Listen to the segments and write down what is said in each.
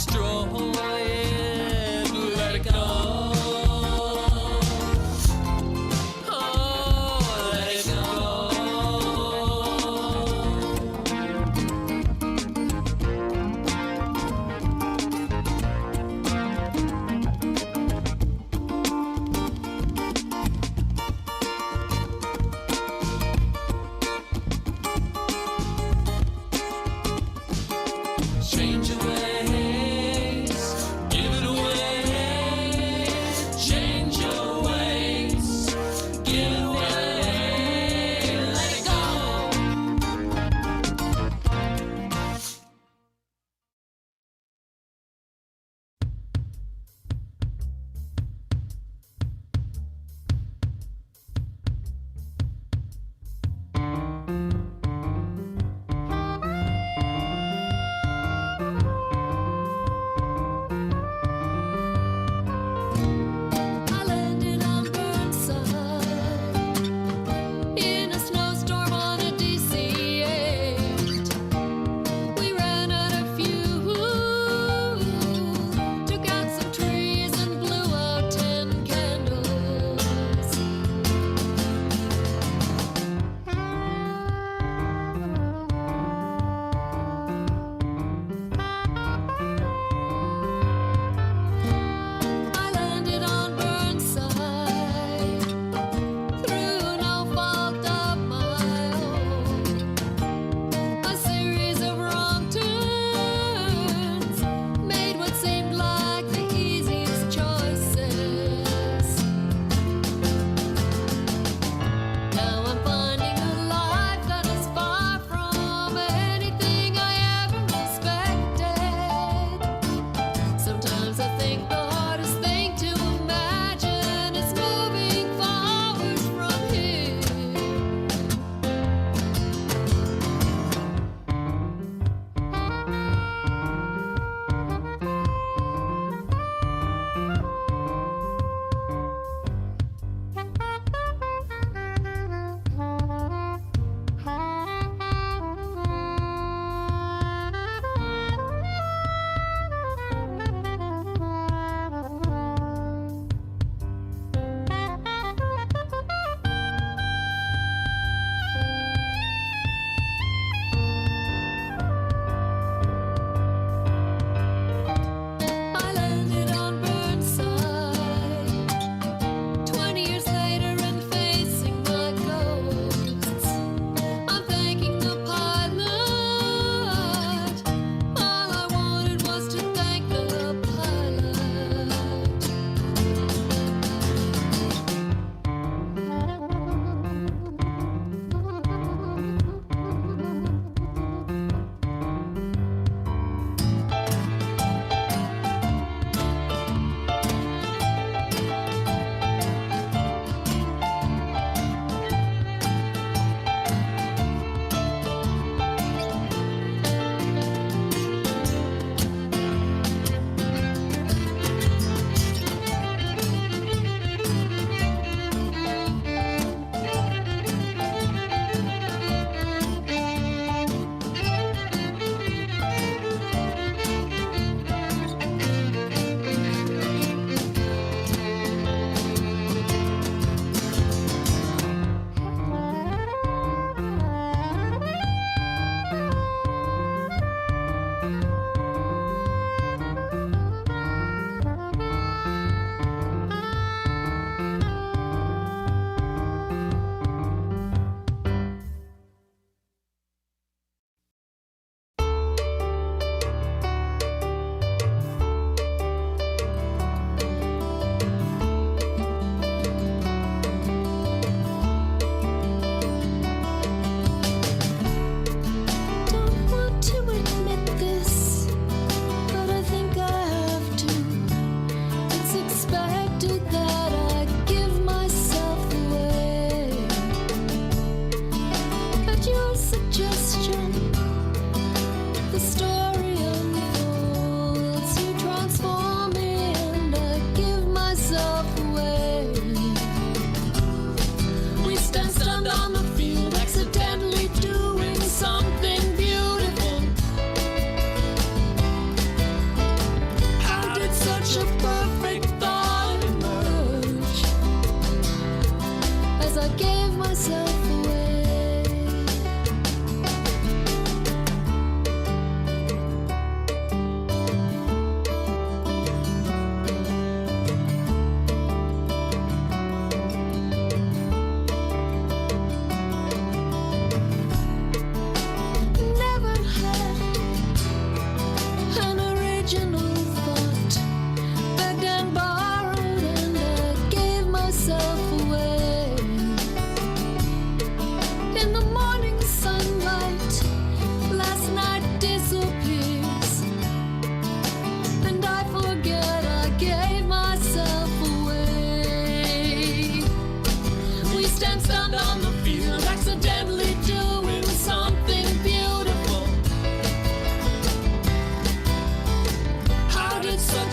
destroy it. Let it go. Oh, let it change your ways,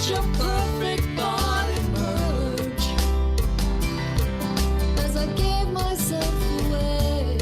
watch your perfect body merge as I gave myself away.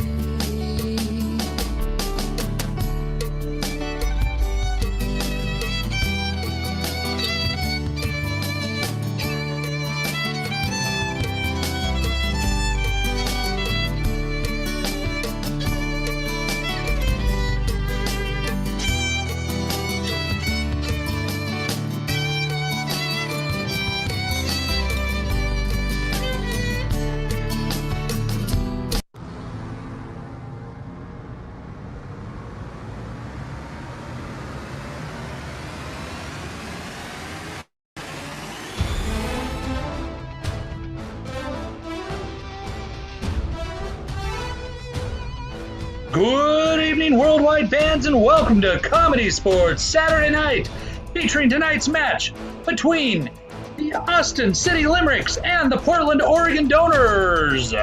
Good evening, worldwide fans, and welcome to ComedySportz Saturday Night, featuring tonight's match between the Austin City Limericks and the Portland, Oregon Donors.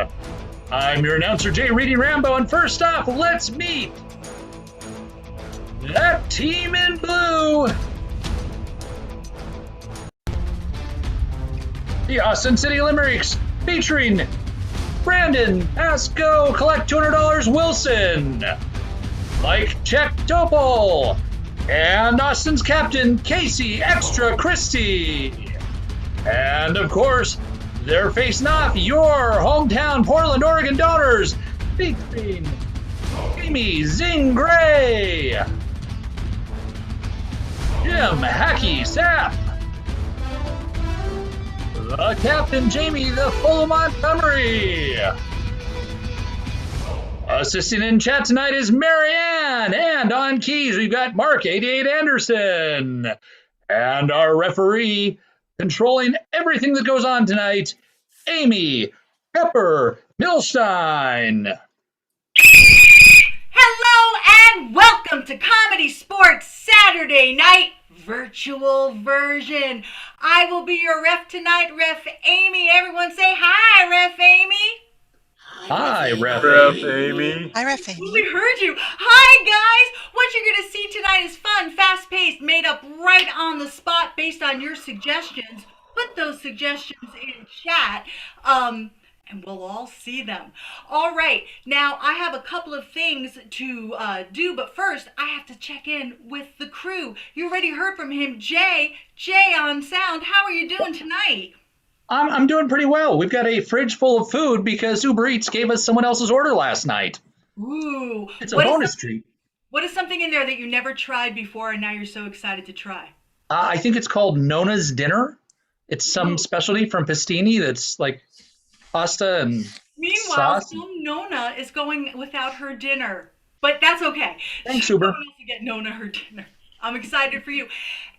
I'm your announcer, Jay Reading Rambo, and first off, let's meet that team in blue. The Austin City Limericks, featuring Brandon, Asco, collect $200 Wilson, Mike Check Topol, and Austin's captain, Casey Extra Christie. And of course, they're facing off your hometown Portland, Oregon Donors, featuring Amy Zing Gray, Jim Hacky Sapp, the captain, Jamie the Full Montgomery. Assisting in chat tonight is Marianne, and on keys we've got Mark 88 Anderson. And our referee controlling everything that goes on tonight, Amy Pepper Milstein. Hello and welcome to ComedySportz Saturday Night Virtual Version. I will be your ref tonight, Ref Amy. Everyone say hi, Ref Amy. Hi, Ref Amy. Hi, Ref Amy. We heard you. Hi, guys. What you're going to see tonight is fun, fast-paced, made up right on the spot based on your suggestions. Put those suggestions in chat. And we'll all see them. All right, now I have a couple of things to do, but first I have to check in with the crew. You already heard from him, Jay. Jay on sound, how are you doing tonight? I'm doing pretty well. We've got a fridge full of food because Uber Eats gave us someone else's order last night. Ooh. It's a bonus treat. What is something in there that you never tried before and now you're so excited to try? I think it's called Nona's Dinner. It's some specialty from Pastini that's like pasta and Meanwhile, sauce. Nona is going without her dinner, but that's okay. Thanks, Uber. Someone else to get Nona her dinner. I'm excited for you.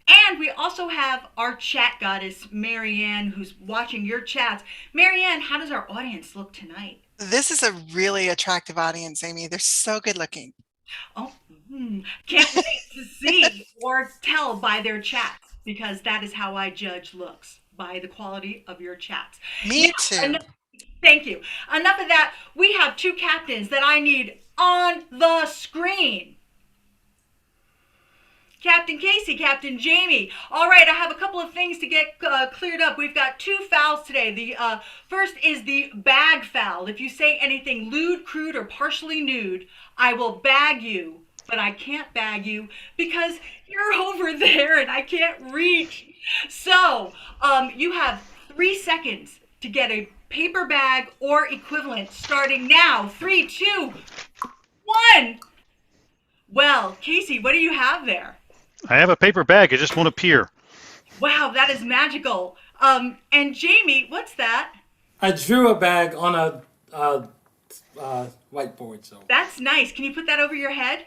And we also have our chat goddess, Marianne, who's watching your chats. Marianne, how does our audience look tonight? This is a really attractive audience, Amy. They're so good looking. Oh, can't wait to see or tell by their chats, because that is how I judge looks, by the quality of your chats. Me too. Thank you. Enough of that. We have two captains that I need on the screen. Captain Casey, Captain Jamie. All right, I have a couple of things to get cleared up. We've got two fouls today. The first is the bag foul. If you say anything lewd, crude, or partially nude, I will bag you, but I can't bag you because you're over there and I can't reach. So you have 3 seconds to get a paper bag or equivalent starting now. 3, 2, 1. Well, Casey, what do you have there? I have a paper bag. It just won't appear. Wow, that is magical. And Jamie, what's that? I drew a bag on a whiteboard. So That's nice. Can you put that over your head?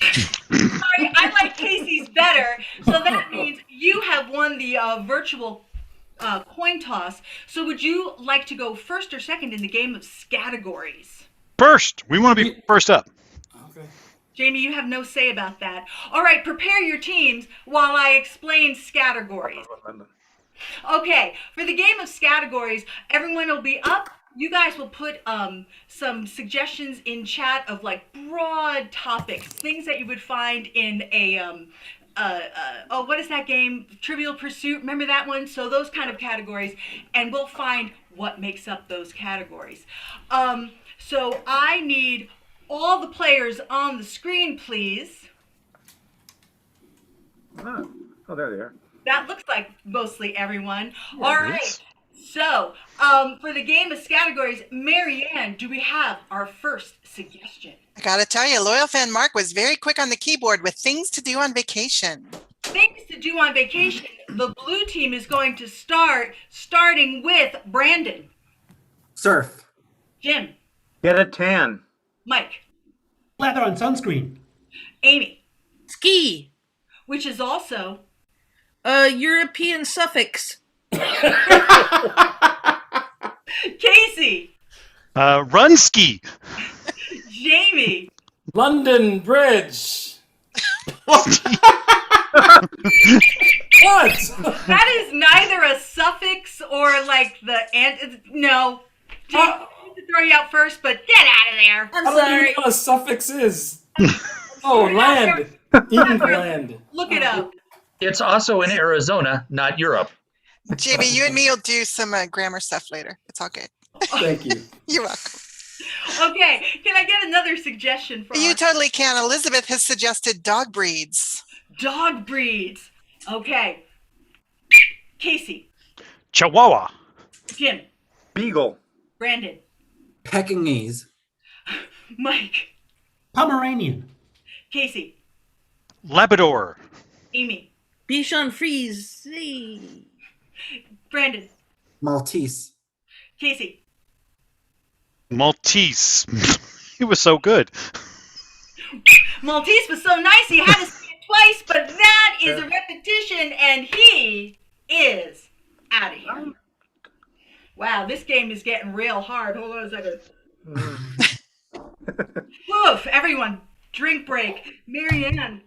Sorry, I like Casey's better. So that means you have won the virtual coin toss. So would you like to go first or second in the game of categories? First. We want to be first up. okay. Jamie, you have no say about that. All right, prepare your teams while I explain categories. Okay, for the game of categories, everyone will be up. You guys will put some suggestions in chat of like broad topics, things that you would find in a what is that game? Trivial Pursuit. Remember that one? So those kind of categories, and we'll find what makes up those categories. So I need all the players on the screen, please. Oh, there they are. That looks like mostly everyone. Yeah, All it right. is. So, for the game of categories, Marianne, do we have our first suggestion? I gotta tell you, loyal fan Mark was very quick on the keyboard with things to do on vacation. Things to do on vacation. The blue team is going to starting with Brandon, Surf. Jim, Get a tan. Mike, Lather on sunscreen. Amy, Ski. which is also European suffix. Casey, Run ski. Jamie, London Bridge. What? What? that is neither a suffix or like no. Jamie, I need to throw you out first, but get out of there. I'm I don't even sorry. know what a suffix is. Oh, land. England. Look it up. It's also in Arizona, not Europe. Jamie, you and me will do some grammar stuff later. It's all good. Thank you. You're welcome. Okay, can I get another suggestion for You our totally can. Elizabeth has suggested dog breeds. dog breeds? Okay. Casey, Chihuahua. Jim, Beagle. Brandon, Pekingese. Mike, Pomeranian. Casey, Labrador. Amy, Bichon Frise. Brandon, Maltese. Casey, Maltese. It was so good. Maltese was so nice he had to say it twice, but that is a repetition, and he is out of here. Wow, this game is getting real hard. Hold on a second. Woof, everyone, drink break. Marianne,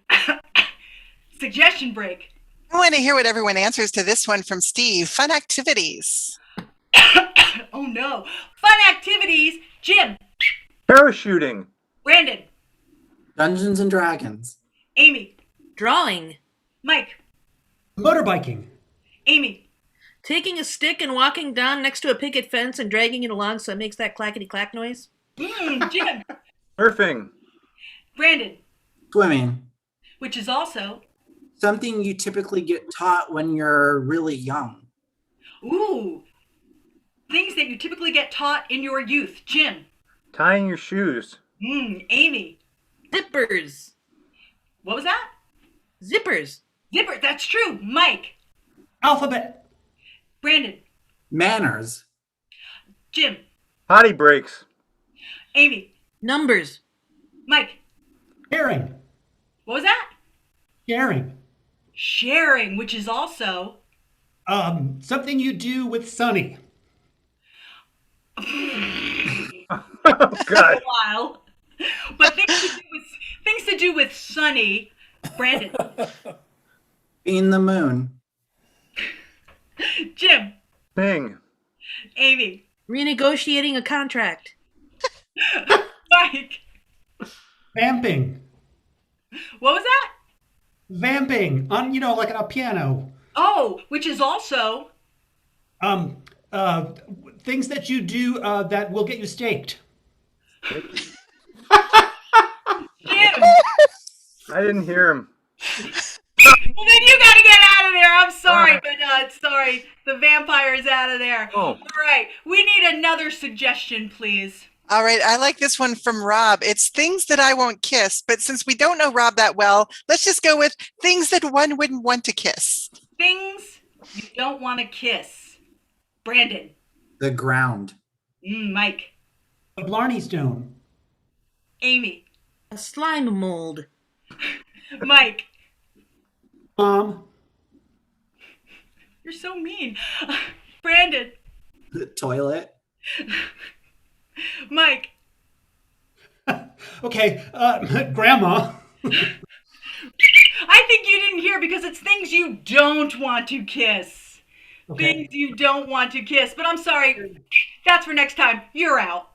suggestion break. I want to hear what everyone answers to this one from Steve. Fun activities. Oh no. Fun activities. Jim, Parachuting. Brandon, Dungeons and Dragons. Amy, Drawing. Mike, Motorbiking. Amy, Taking a stick and walking down next to a picket fence and dragging it along so it makes that clackety clack noise. Jim, Surfing. Brandon, Swimming. which is also, Something you typically get taught when you're really young. ooh, things that you typically get taught in your youth. Jim, Tying your shoes. Amy, Zippers. what was that? Zippers. Zipper, that's true. Mike, Alphabet. Brandon, Manners. Jim, Potty breaks. Amy, Numbers. Mike, Sharing. what was that? Sharing. Sharing, which is also, Something you do with Sunny. Oh, a God. while. But things to do with Sunny, Brandon, Being the moon. Jim, Bing. Amy, Renegotiating a contract. Mike, Vamping. what was that? Vamping. On, like on a piano. Oh, which is also, Things that you do that will get you staked. Jim, I didn't hear him. well then you gotta get out of there. I'm sorry, but sorry, the vampire is out of there. Oh. All right, we need another suggestion, please. All right, I like this one from Rob. It's things that I won't kiss, but since we don't know Rob that well, let's just go with things that one wouldn't want to kiss. Things you don't want to kiss. Brandon, The ground. Mike, A Blarney Stone. Amy, A slime mold. Mike, Mom. you're so mean. Brandon, The toilet. Mike, Okay, Grandma. I think you didn't hear because it's things you don't want to kiss. Okay. Things you don't want to kiss. But I'm sorry. That's for next time. You're out.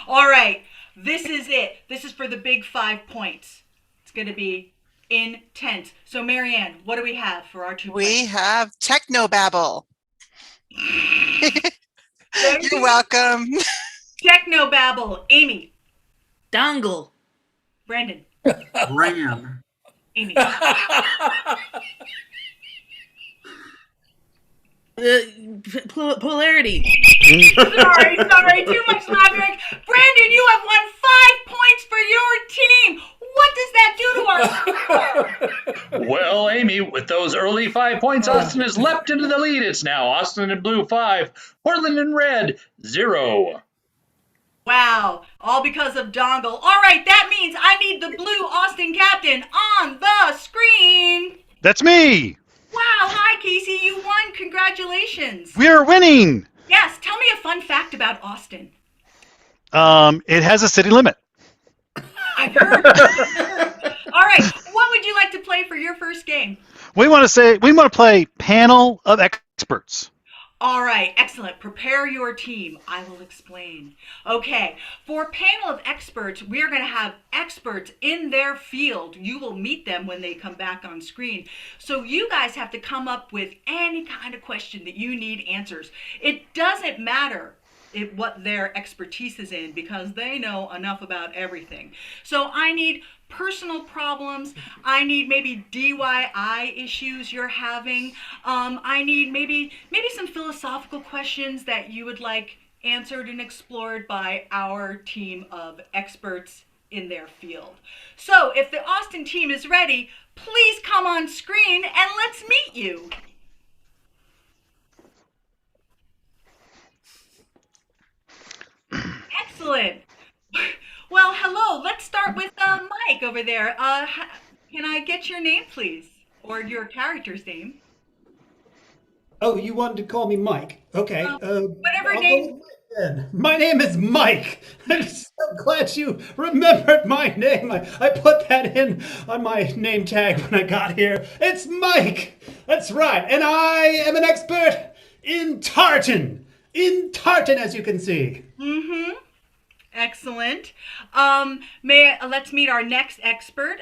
All right. This is it. This is for the big 5 points. It's going to be intense. So, Marianne, what do we have for our two We players? have Technobabble. You're welcome. Technobabble. Amy. Dongle. Brandon. Ram. Amy. Polarity. Sorry, too much laughing. Brandon, you have won 5 points for your team. What does that do to our score? Well, Amy, with those early 5 points, Austin has leapt into the lead. It's now Austin in blue 5, Portland in red 0. Wow, all because of Dongle. All right, that means I need the blue Austin captain on the screen. That's me. Wow, hi Casey, you won. Congratulations. We're winning. Yes, tell me a fun fact about Austin. It has a city limit. I've heard. All right, what would you like to play for your first game? We want to play Panel of Experts. All right, excellent. Prepare your team. I will explain. Okay, for panel of experts, we are going to have experts in their field. You will meet them when they come back on screen. So you guys have to come up with any kind of question that you need answers. It doesn't matter what their expertise is in because they know enough about everything. So I need personal problems. I need maybe DIY issues you're having. I need maybe some philosophical questions that you would like answered and explored by our team of experts in their field. So if the Austin team is ready, please come on screen and let's meet you. Excellent. Well, hello. Let's start with Mike over there. Can I get your name, please? Or your character's name? Oh, you wanted to call me Mike? Okay. Whatever I'll name. go with Mike then. My name is Mike. I'm so glad you remembered my name. I put that in on my name tag when I got here. It's Mike. That's right. And I am an expert in tartan. As you can see. Mm-hmm. Excellent. Let's meet our next expert,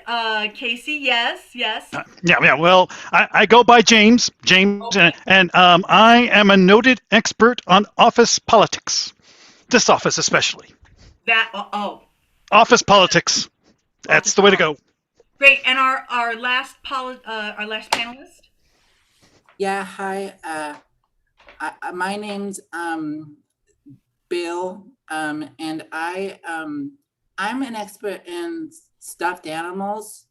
Casey. Yes. Yeah. Well, I go by James. Okay. and I am a noted expert on office politics. This office especially. Office politics. That's the way to go. Great. And our last panelist. Yeah. Hi. My name's Bill. And I'm an expert in stuffed animals.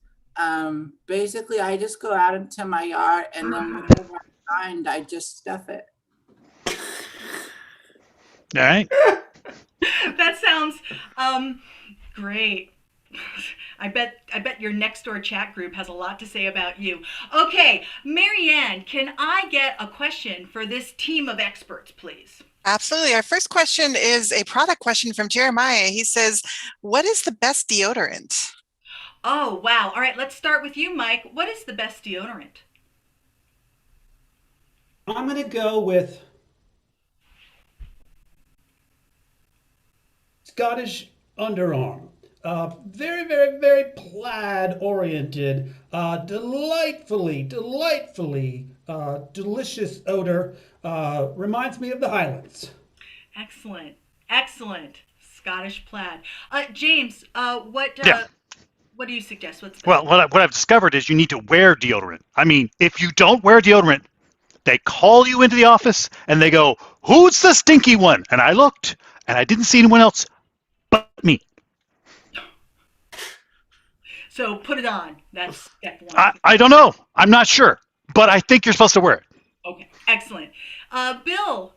Basically, I just go out into my yard and then whatever I find, I just stuff it. All right. That sounds great. I bet your next door chat group has a lot to say about you. Okay, Marianne, can I get a question for this team of experts, please? Absolutely. Our first question is a product question from Jeremiah. He says, what is the best deodorant? Oh, wow. All right, let's start with you, Mike. What is the best deodorant? I'm going to go with Scottish Underarm. Very, very, very plaid oriented, delightfully delicious odor. Reminds me of the Highlands. Excellent. Scottish plaid. James, what do you suggest? Well, what I've discovered is you need to wear deodorant. I mean, if you don't wear deodorant, they call you into the office and they go, "Who's the stinky one?" And I looked and I didn't see anyone else but me. So put it on. That's step one. I don't know. I'm not sure, but I think you're supposed to wear it. Okay, excellent. Bill,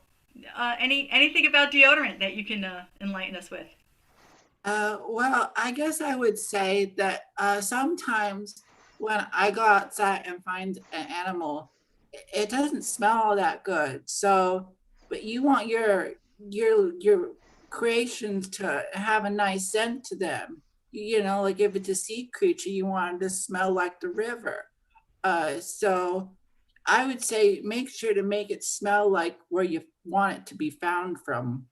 anything about deodorant that you can enlighten us with? Well, I guess I would say that sometimes when I go outside and find an animal, it doesn't smell all that good. So, but you want your creations to have a nice scent to them. You know, like if it's a sea creature, you want it to smell like the river. So I would say make sure to make it smell like where you want it to be found from.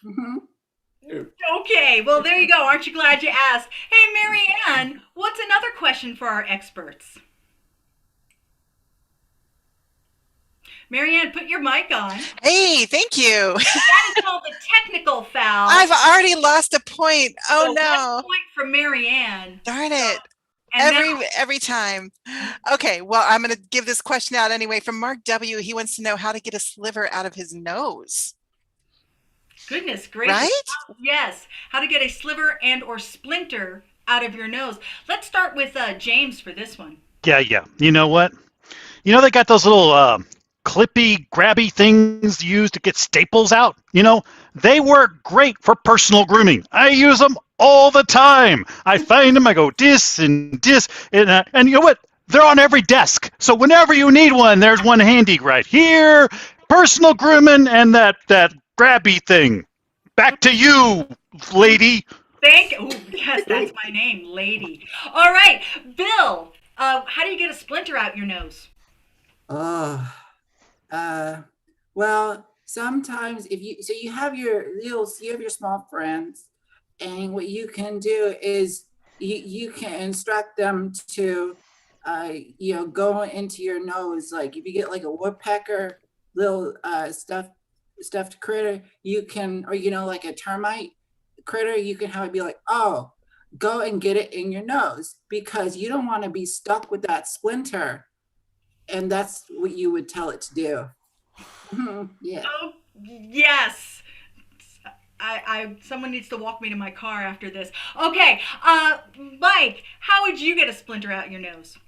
Mm-hmm. Okay, well, there you go. Aren't you glad you asked? Hey, Marianne, what's another question for our experts? Marianne, put your mic on. Hey, thank you. That is called a technical foul. I've already lost a point. Oh So no. 1 point for Marianne. Darn it. And now- Every time. Okay, well, I'm going to give this question out anyway. From Mark W. He wants to know how to get a sliver out of his nose. Goodness gracious. Right? Yes. How to get a sliver and or splinter out of your nose. Let's start with James for this one. Yeah. You know what? You know they got those little clippy, grabby things used to get staples out? You know, they work great for personal grooming. I use them all the time. I find them, I go dis, and you know what? They're on every desk. So whenever you need one, there's one handy right here. Personal grooming and that grabby thing. Back to you, lady. Yes, that's my name, lady. All right, Bill, how do you get a splinter out your nose? Well, sometimes you have your small friends, and what you can do is you can instruct them to go into your nose. Like if you get like a woodpecker, little stuffed critter, you can, or like a termite critter, you can have it be like, oh, go and get it in your nose, because you don't want to be stuck with that splinter. And that's what you would tell it to do. Yeah. Oh, yes. Someone needs to walk me to my car after this. Okay, Mike, how would you get a splinter out your nose?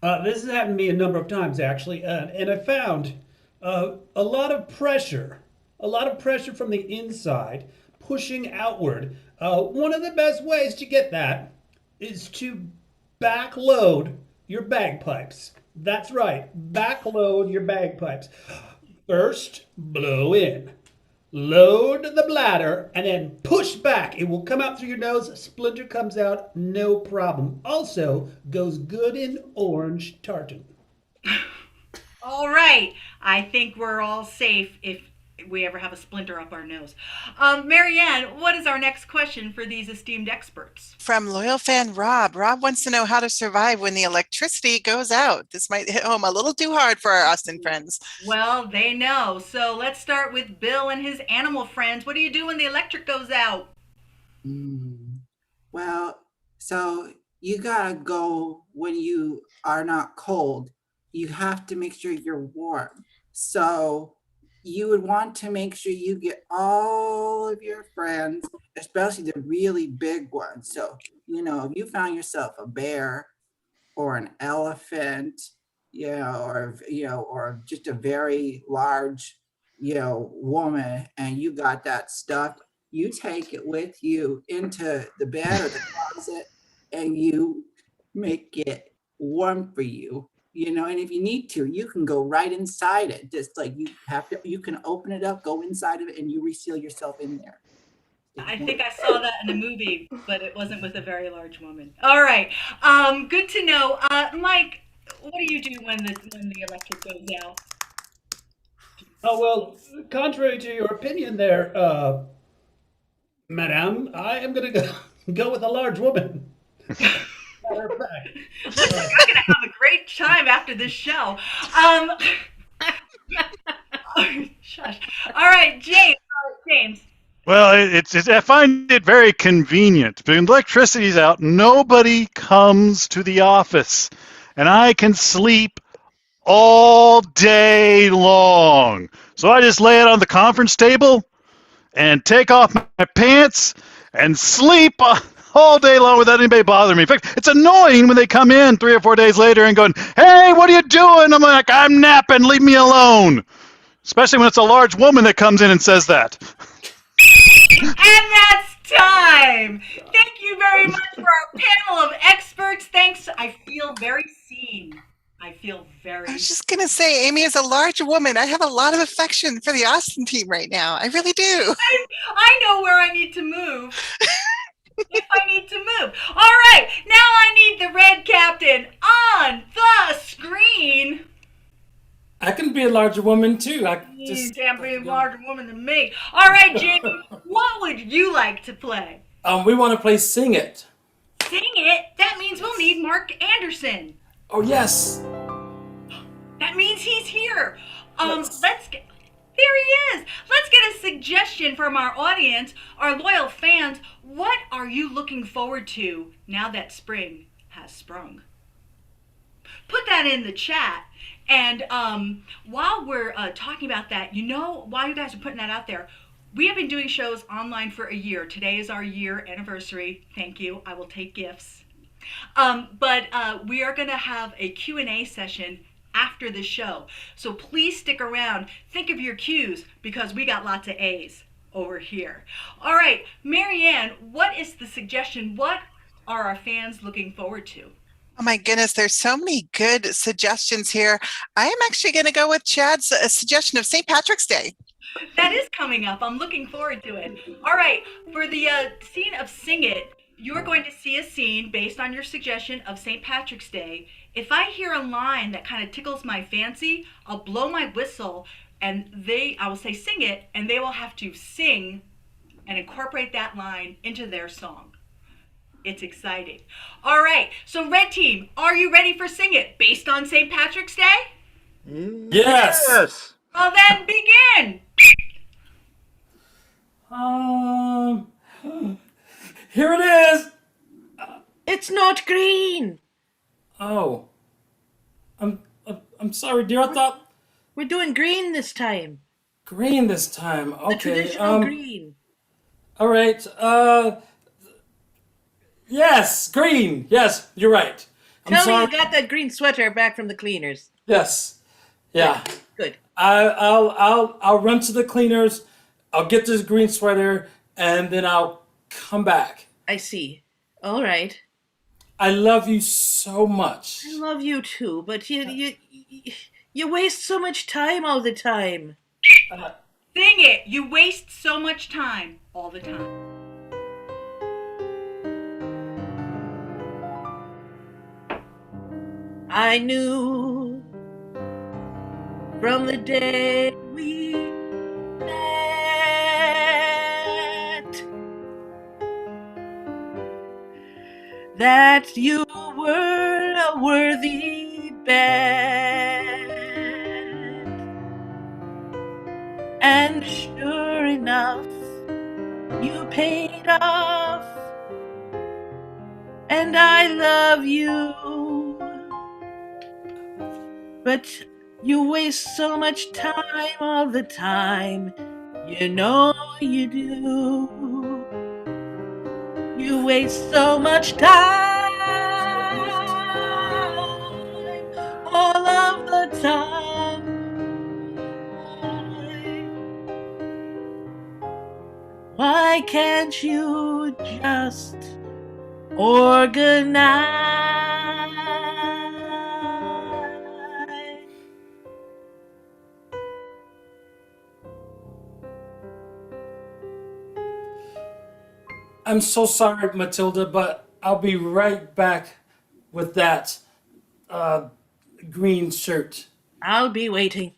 This has happened to me a number of times, actually, and I found a lot of pressure from the inside pushing outward. One of the best ways to get that is to backload your bagpipes. That's right, backload your bagpipes. First, blow in, load the bladder, and then push back. It will come out through your nose, a splinter comes out, no problem. Also, goes good in orange tartan. All right, I think we're all safe if we ever have a splinter up our nose. Marianne, what is our next question for these esteemed experts? From loyal fan Rob. Rob wants to know how to survive when the electricity goes out. This might hit home a little too hard for our Austin friends. Well, they know. So let's start with Bill and his animal friends. What do you do when the electric goes out? Well, so you gotta go when you are not cold. You have to make sure you're warm. So you would want to make sure you get all of your friends, especially the really big ones. So, if you found yourself a bear or an elephant, or just a very large, woman, and you got that stuff, you take it with you into the bed or the closet, and you make it warm for you. And if you need to, you can go right inside it. Just like you can open it up, go inside of it, and you reseal yourself in there. I think I saw that in a movie, but it wasn't with a very large woman. All right, good to know. Mike, what do you do when the electric goes out? Oh, well, contrary to your opinion there, madame, I am going to go with a large woman. Matter of fact. Looks like I'm going to have a great time after this show. Shush. All right, James. Well, I find it very convenient. When electricity's out, nobody comes to the office, and I can sleep all day long. So I just lay it on the conference table and take off my pants and sleep all day long without anybody bothering me. In fact, it's annoying when they come in 3 or 4 days later and going, "Hey, what are you doing?" I'm like, "I'm napping, leave me alone." Especially when it's a large woman that comes in and says that. And that's time. Thank you very much for our panel of experts. Thanks. I feel very seen. I was just going to say, Amy is a large woman. I have a lot of affection for the Austin team right now. I really do. I know where I need to move. If I need to move. All right. Now I need the red captain on the screen. I can be a larger woman too. I You just can't be a larger woman than me. All right, Jamie, what would you like to play? we want to play Sing It. Sing it? That means we'll need Mark Anderson. Oh yes. That means he's here. Yes. There he is. Let's get a suggestion from our audience, our loyal fans. What are you looking forward to now that spring has sprung? Put that in the chat. And while we're talking about that, while you guys are putting that out there, we have been doing shows online for a year. Today is our year anniversary. Thank you. I will take gifts. But we are going to have a Q&A session after the show. So please stick around. Think of your Q's because we got lots of A's over here. All right, Marianne, what is the suggestion? What are our fans looking forward to? Oh my goodness, there's so many good suggestions here. I am actually going to go with Chad's suggestion of St. Patrick's Day. That is coming up. I'm looking forward to it. All right, for the scene of Sing It, you're going to see a scene based on your suggestion of St. Patrick's Day. If I hear a line that kind of tickles my fancy, I'll blow my whistle and I will say sing it, and they will have to sing and incorporate that line into their song. It's exciting. All right, so Red Team, are you ready for Sing It based on St. Patrick's Day? Yes. Yes. Well then, begin. Here it is. It's not green. Oh. I'm sorry, dear. I thought We're doing green this time. green this time. The Okay. traditional green. All right. Yes, green. Yes, you're right. I'm Tell me sorry. you got that green sweater back from the cleaners. Yes. Yeah. Good. I'll run to the cleaners. I'll get this green sweater, and then I'll come back. I see. All right. I love you so much. I love you too, but you waste so much time all the time. Sing it. You waste so much time all the time. I knew from the day we met that you were a worthy bet. And sure enough, you paid off, and I love you. But you waste so much time all the time. You know you do. You waste so much time all of the time. Why can't you just organize? I'm so sorry, Matilda, but I'll be right back with that green shirt. I'll be waiting.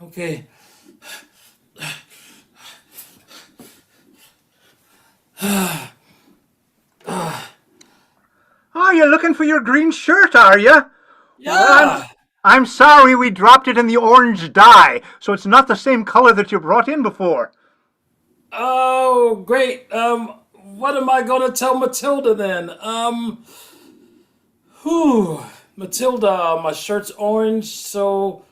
Okay. Oh, you're looking for your green shirt, are you? Yeah. I'm sorry we dropped it in the orange dye, so it's not the same color that you brought in before. Oh, great. What am I gonna tell Matilda then? Matilda, my shirt's orange, so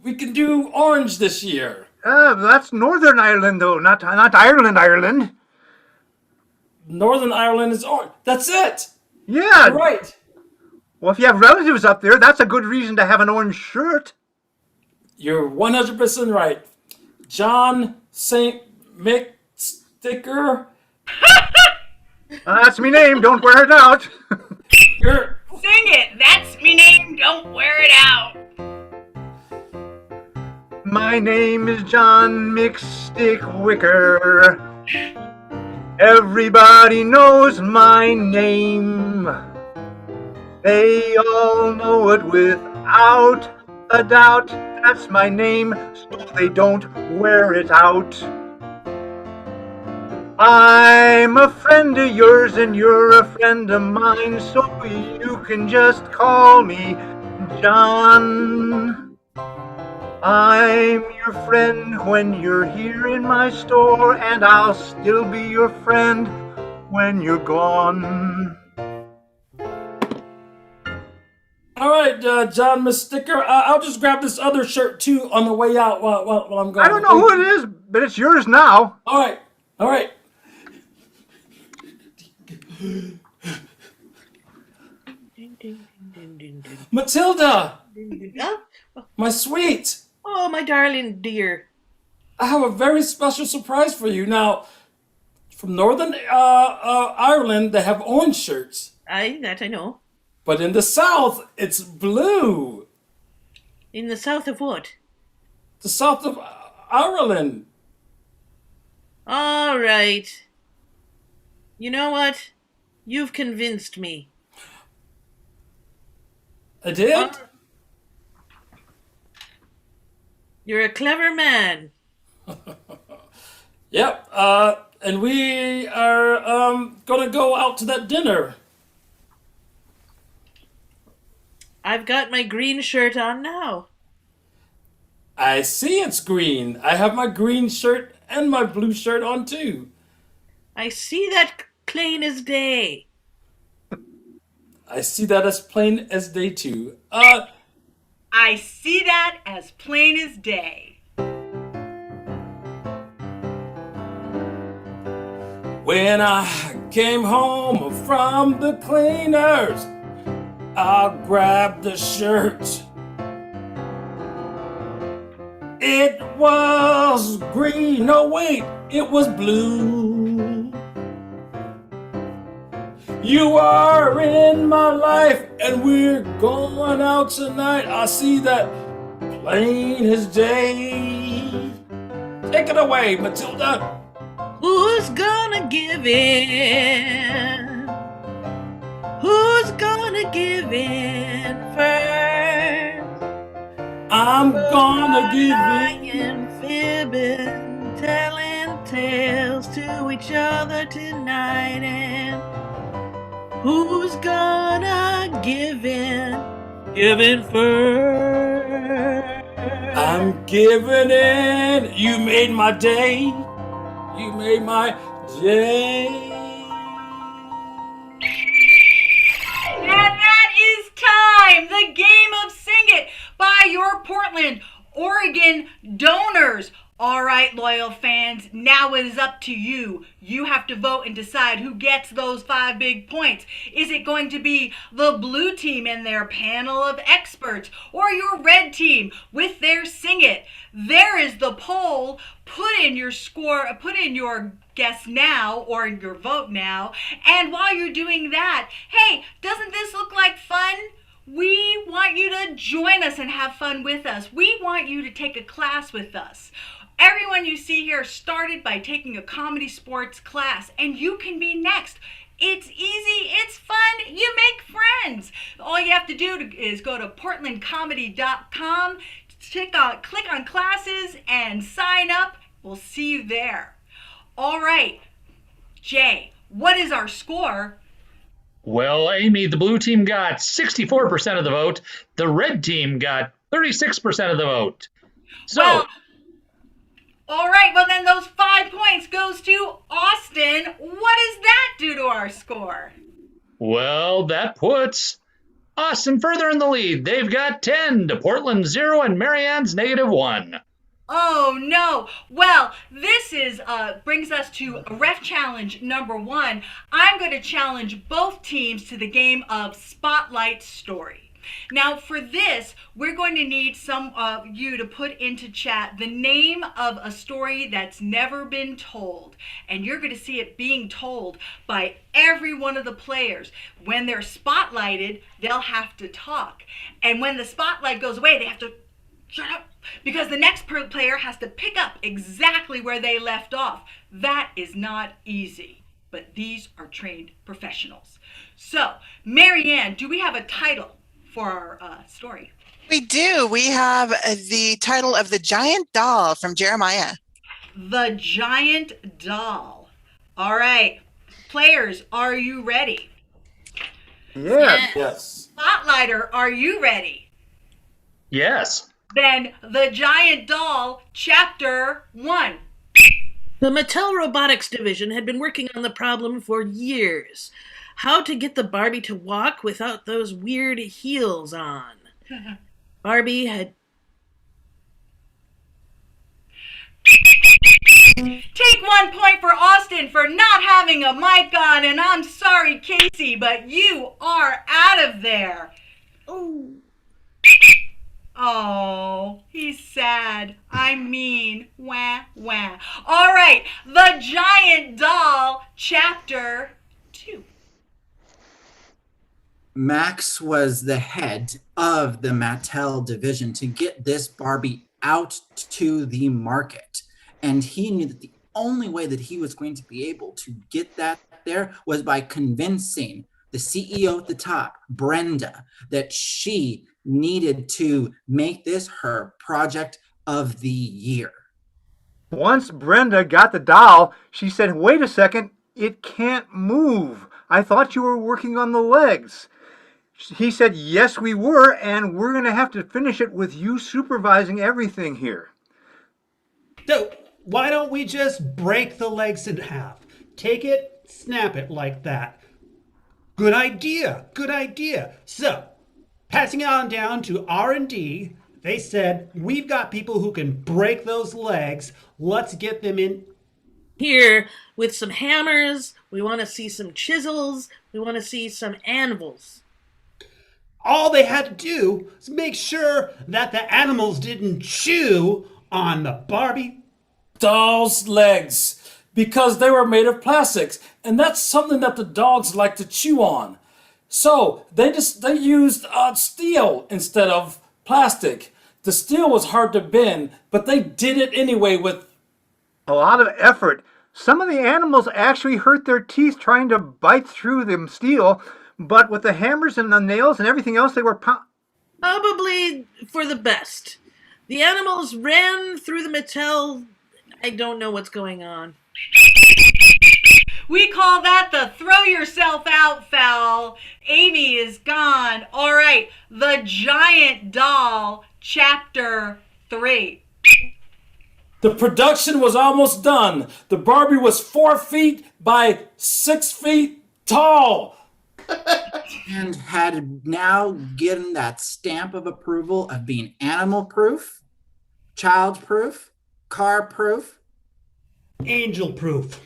we can do orange this year. That's Northern Ireland, though, not Ireland, Ireland. Northern Ireland is orange. That's it. Yeah. You're right. Well, if you have relatives up there, that's a good reason to have an orange shirt. You're 100% right. John St. Mick Sticker. That's me name. Don't wear it out. You're Sing it. That's me name. Don't wear it out. My name is John McStickwicker. Everybody knows my name. They all know it without a doubt. That's my name, so they don't wear it out. I'm a friend of yours and you're a friend of mine, so you can just call me John. I'm your friend when you're here in my store, and I'll still be your friend when you're gone. All right, John Misticker. I'll just grab this other shirt too on the way out while I'm gone. I don't know who it is, but it's yours now. All right, all right. Matilda, my sweet. Oh, my darling dear. I have a very special surprise for you. Now, from Northern Ireland, they have orange shirts. That I know. But in the South, it's blue. In the south of what? The South of Ireland. All right. You know what? You've convinced me. I did? You're a clever man. Yep. And we are going to go out to that dinner. I've got my green shirt on now. I see it's green. I have my green shirt and my blue shirt on too. I see that plain as day. I see that as plain as day too. I see that as plain as day. When I came home from the cleaners, I grabbed the shirt. It was green. No, wait, it was blue. You are in my life, and we're going out tonight. I see that plain as day. Take it away, Matilda. Who's gonna give in? Who's gonna give in first? I'm gonna give in. Fibbing, telling tales to each other tonight, and who's gonna give in? Give in first. I'm giving in. You made my day. You made my day. And that is time. The game of Sing It by your Portland, Oregon donors. All right, loyal fans, now it is up to you. You have to vote and decide who gets those 5 big points. Is it going to be the blue team and their panel of experts, or your red team with their Sing It? There is the poll. Put in your score, put in your guess now or your vote now. And while you're doing that, hey, doesn't this look like fun? We want you to join us and have fun with us. We want you to take a class with us. Everyone you see here started by taking a ComedySportz class, and you can be next. It's easy, it's fun, you make friends. All you have to do is go to portlandcomedy.com, click on classes, and sign up. We'll see you there. All right, Jay, what is our score? Well, Amy, the blue team got 64% of the vote. The red team got 36% of the vote. So, well, all right, well then those 5 points goes to Austin. What does that do to our score? well, that puts Austin further in the lead. They've got 10 to Portland 0 and Marianne's -1. Oh no. Well, this is brings us to ref challenge number 1. I'm going to challenge both teams to the game of Spotlight Story. Now for this, we're going to need some of you to put into chat the name of a story that's never been told. And you're going to see it being told by every one of the players. When they're spotlighted, they'll have to talk. And when the spotlight goes away, they have to shut up, because the next player has to pick up exactly where they left off. That is not easy, but these are trained professionals. So, Marianne, do we have a title for our story. We do. We have the title of The Giant Doll from Jeremiah. The Giant Doll. All right. Players, are you ready? Yes. Yes. Spotlighter, are you ready? Yes. Then The Giant Doll, Chapter 1. The Mattel Robotics Division had been working on the problem for years. How to get the Barbie to walk without those weird heels on. Barbie had... Take 1 point for Austin for not having a mic on, and I'm sorry, Casey, but you are out of there. Oh. Oh, he's sad. I mean, wah, wah. All right, The Giant Doll, Chapter 2. Max was the head of the Mattel division to get this Barbie out to the market. And he knew that the only way that he was going to be able to get that there was by convincing the CEO at the top, Brenda, that she needed to make this her project of the year. Once Brenda got the doll, she said, "Wait a second, it can't move. I thought you were working on the legs." He said, "Yes, we were, and we're going to have to finish it with you supervising everything here." So why don't we just break the legs in half? Take it, snap it like that. Good idea. Good idea. So, passing it on down to R&D, they said, we've got people who can break those legs. Let's get them in. Here, with some hammers, we want to see some chisels, we want to see some anvils. All they had to do was make sure that the animals didn't chew on the Barbie. Doll's legs, because they were made of plastics, and that's something that the dogs like to chew on. So they used steel instead of plastic. The steel was hard to bend, but they did it anyway with a lot of effort. Some of the animals actually hurt their teeth trying to bite through the steel, but with the hammers and the nails and everything else, they were Probably for the best. The animals ran through the Mattel. I don't know what's going on. We call that the throw yourself out foul. Amy is gone. All right, The Giant Doll, Chapter 3. The production was almost done. The Barbie was 4 feet by 6 feet tall. And had now given that stamp of approval of being animal proof, child proof, car proof, Angel proof.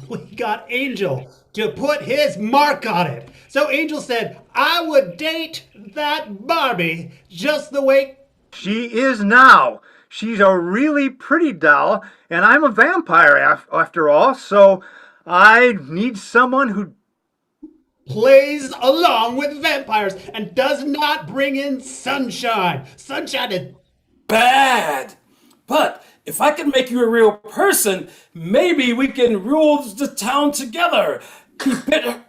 We got Angel to put his mark on it. So Angel said, I would date that Barbie just the way she is now. She's a really pretty doll, and I'm a vampire after all, so I need someone who plays along with vampires and does not bring in sunshine. Sunshine is bad. But if I can make you a real person, maybe we can rule the town together. Keep it.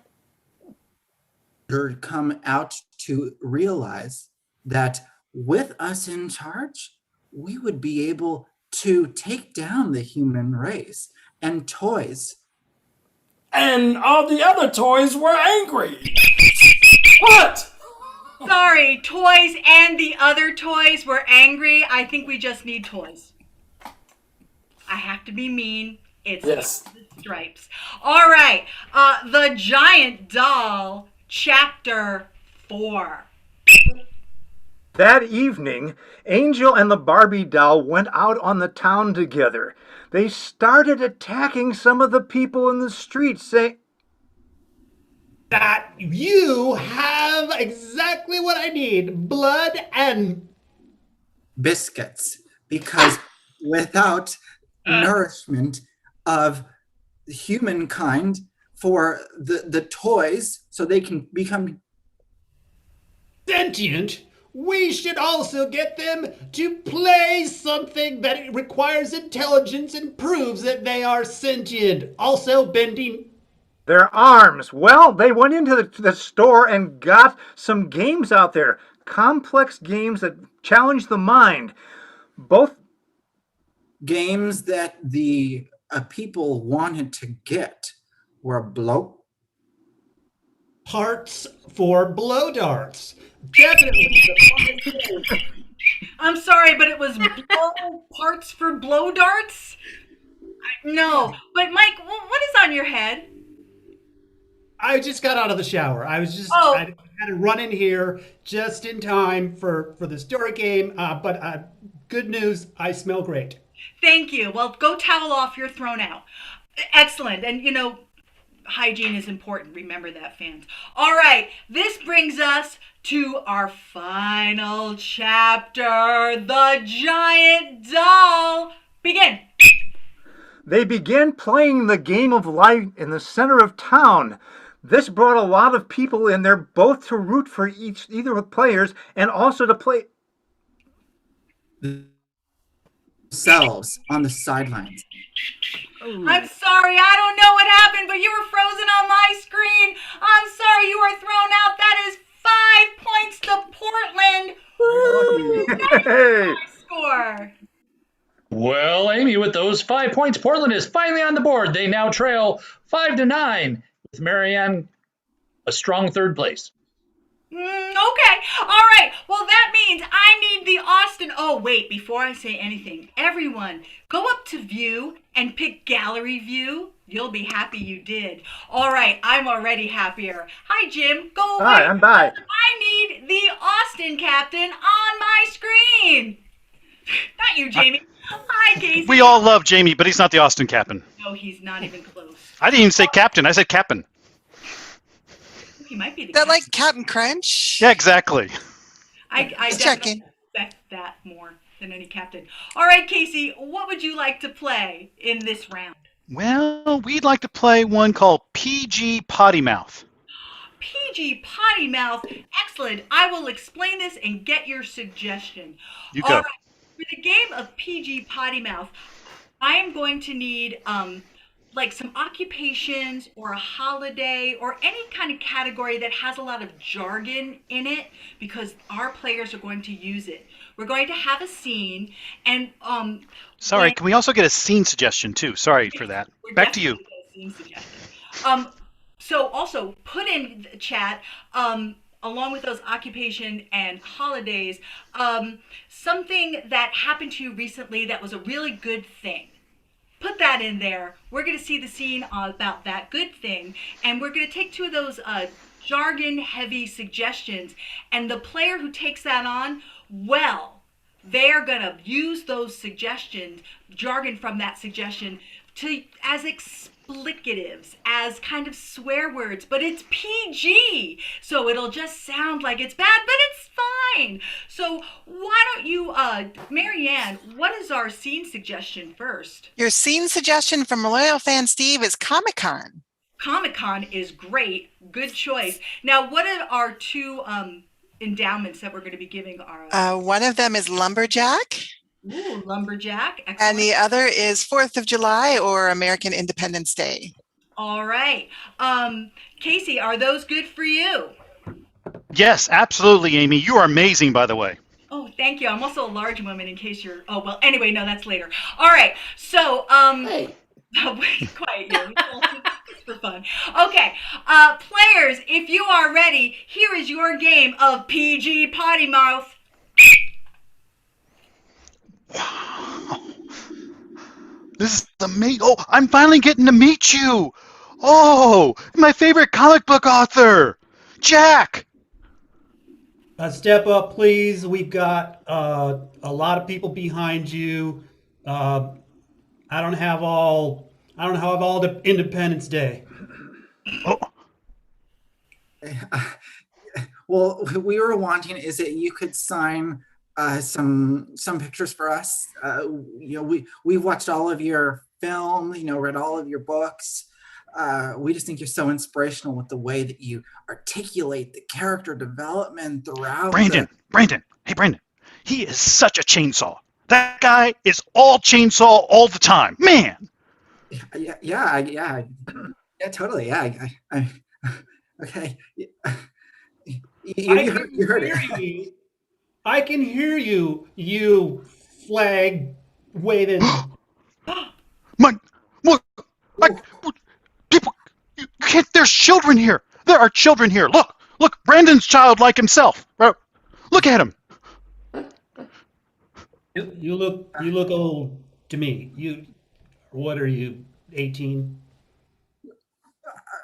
Come out to realize that with us in charge, we would be able to take down the human race and toys. And all the other toys were angry. What? Sorry, toys and the other toys were angry. I think we just need toys. I have to be mean. It's yes. The stripes. All right. The Giant Doll, Chapter 4. That evening, Angel and the Barbie doll went out on the town together. They started attacking some of the people in the streets, saying that you have exactly what I need, blood and biscuits, because without nourishment of humankind for the toys so they can become sentient, we should also get them to play something that requires intelligence and proves that they are sentient. Also bending Their arms. Well, they went into the store and got some games out there. Complex games that challenge the mind. Both Games that the people wanted to get were Parts for blow darts. Definitely the fun thing. I'm sorry, but it was blow parts for blow darts? No. But Mike, what is on your head? I just got out of the shower. I had to run in here just in time for the story game. But good news, I smell great. Thank you. Well, go towel off. You're thrown out. Excellent. And, hygiene is important. Remember that, fans. All right. This brings us to our final chapter, the giant doll. Begin. They began playing the game of life in the center of town. This brought a lot of people in there, both to root for either of the players and also to play themselves on the sidelines. I'm sorry, I don't know what happened, but you were frozen on my screen. I'm sorry, you were thrown out. That is 5 points to Portland. Woo! Hey. Score. Well, Amy, with those 5 points, Portland is finally on the board. They now trail 5-9, with Marianne a strong third place. Okay. All right. Well, that means I need the Austin. Oh, wait. Before I say anything, everyone, go up to view and pick gallery view. You'll be happy you did. All right. I'm already happier. Hi, Jim. Go away. Hi, I'm back. I need the Austin captain on my screen. Not you, Jamie. Hi, Casey. We all love Jamie, but he's not the Austin captain. No, he's not even close. I didn't even say captain. I said captain. He might be the That captain. like Captain Crunch? Yeah, exactly. I Just definitely checking. respect that more than any captain. All right, Casey, what would you like to play in this round? Well, we'd like to play one called PG Potty Mouth. PG Potty Mouth. Excellent. I will explain this and get your suggestion. You All go. right. For the game of PG Potty Mouth, I am going to need like some occupations or a holiday or any kind of category that has a lot of jargon in it, because our players are going to use it. We're going to have a scene, and Sorry, can we also get a scene suggestion too? Sorry for that. we're Back to you. definitely gonna scene suggestion. So also put in the chat, along with those occupation and holidays, something that happened to you recently that was a really good thing. Put that in there. We're going to see the scene about that good thing, and we're going to take two of those jargon-heavy suggestions, and the player who takes that on, well, they're going to use those suggestions, jargon from that suggestion, as explicatives, as kind of swear words, but it's PG, so it'll just sound like it's bad, but it's fine. So why don't you, Marianne, what is our scene suggestion first? Your scene suggestion from loyal fan Steve is Comic-Con. Comic-Con is great. Good choice. Now, what are our two endowments that we're going to be giving our... One of them is Lumberjack. Ooh, Lumberjack. Excellent. And the other is 4th of July or American Independence Day. All right. Casey, are those good for you? Yes, absolutely, Amy. You are amazing, by the way. Oh, thank you. I'm also a large woman in case you're... Oh, well, anyway, no, that's later. All right. So, Hey. quiet you. It's for fun. Okay. Players, if you are ready, here is your game of PG Potty Mouth. Wow. This is amazing. Oh, I'm finally getting to meet you. Oh, my favorite comic book author, Jack. Step up, please. We've got a lot of people behind you. I don't have all the Independence Day. Oh, Well, we were wanting is that you could sign some pictures for us. We've watched all of your film, read all of your books. We just think you're so inspirational with the way that you articulate the character development throughout. Brandon. Hey, Brandon. He is such a chainsaw. That guy is all chainsaw all the time. Man. Yeah. Yeah, totally. Yeah. Okay. I You can heard hear it. you. I can hear you, you flag waving. My, look, I, people, you can't. There's children here. There are children here. Look, Brandon's child like himself. Look at him. You look old to me. What are you, 18?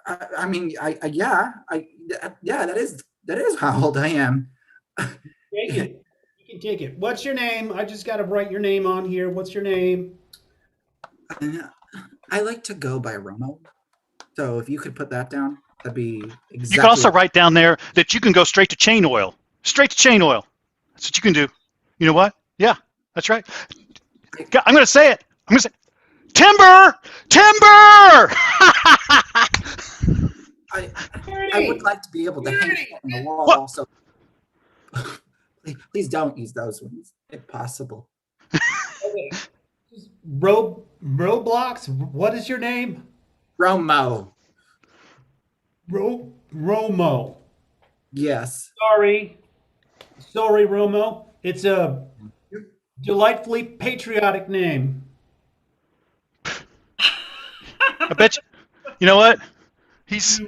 I mean, yeah, yeah, that is how old I am. Take it. You can take it. What's your name? I just got to write your name on here. What's your name? I like to go by Romo. So if you could put that down, that'd be You can exactly. also write down there that you can go straight to chain oil. Straight to chain oil. That's what you can do. You know what? Yeah, that's right. I'm going to say it. I'm going to say, timber! Timber! I would like to be able to hang it on the wall. So please don't use those ones if possible. Okay. Roblox. What is your name? Romo. Romo. Yes. Sorry, Romo. It's a delightfully patriotic name. I bet you know what? He's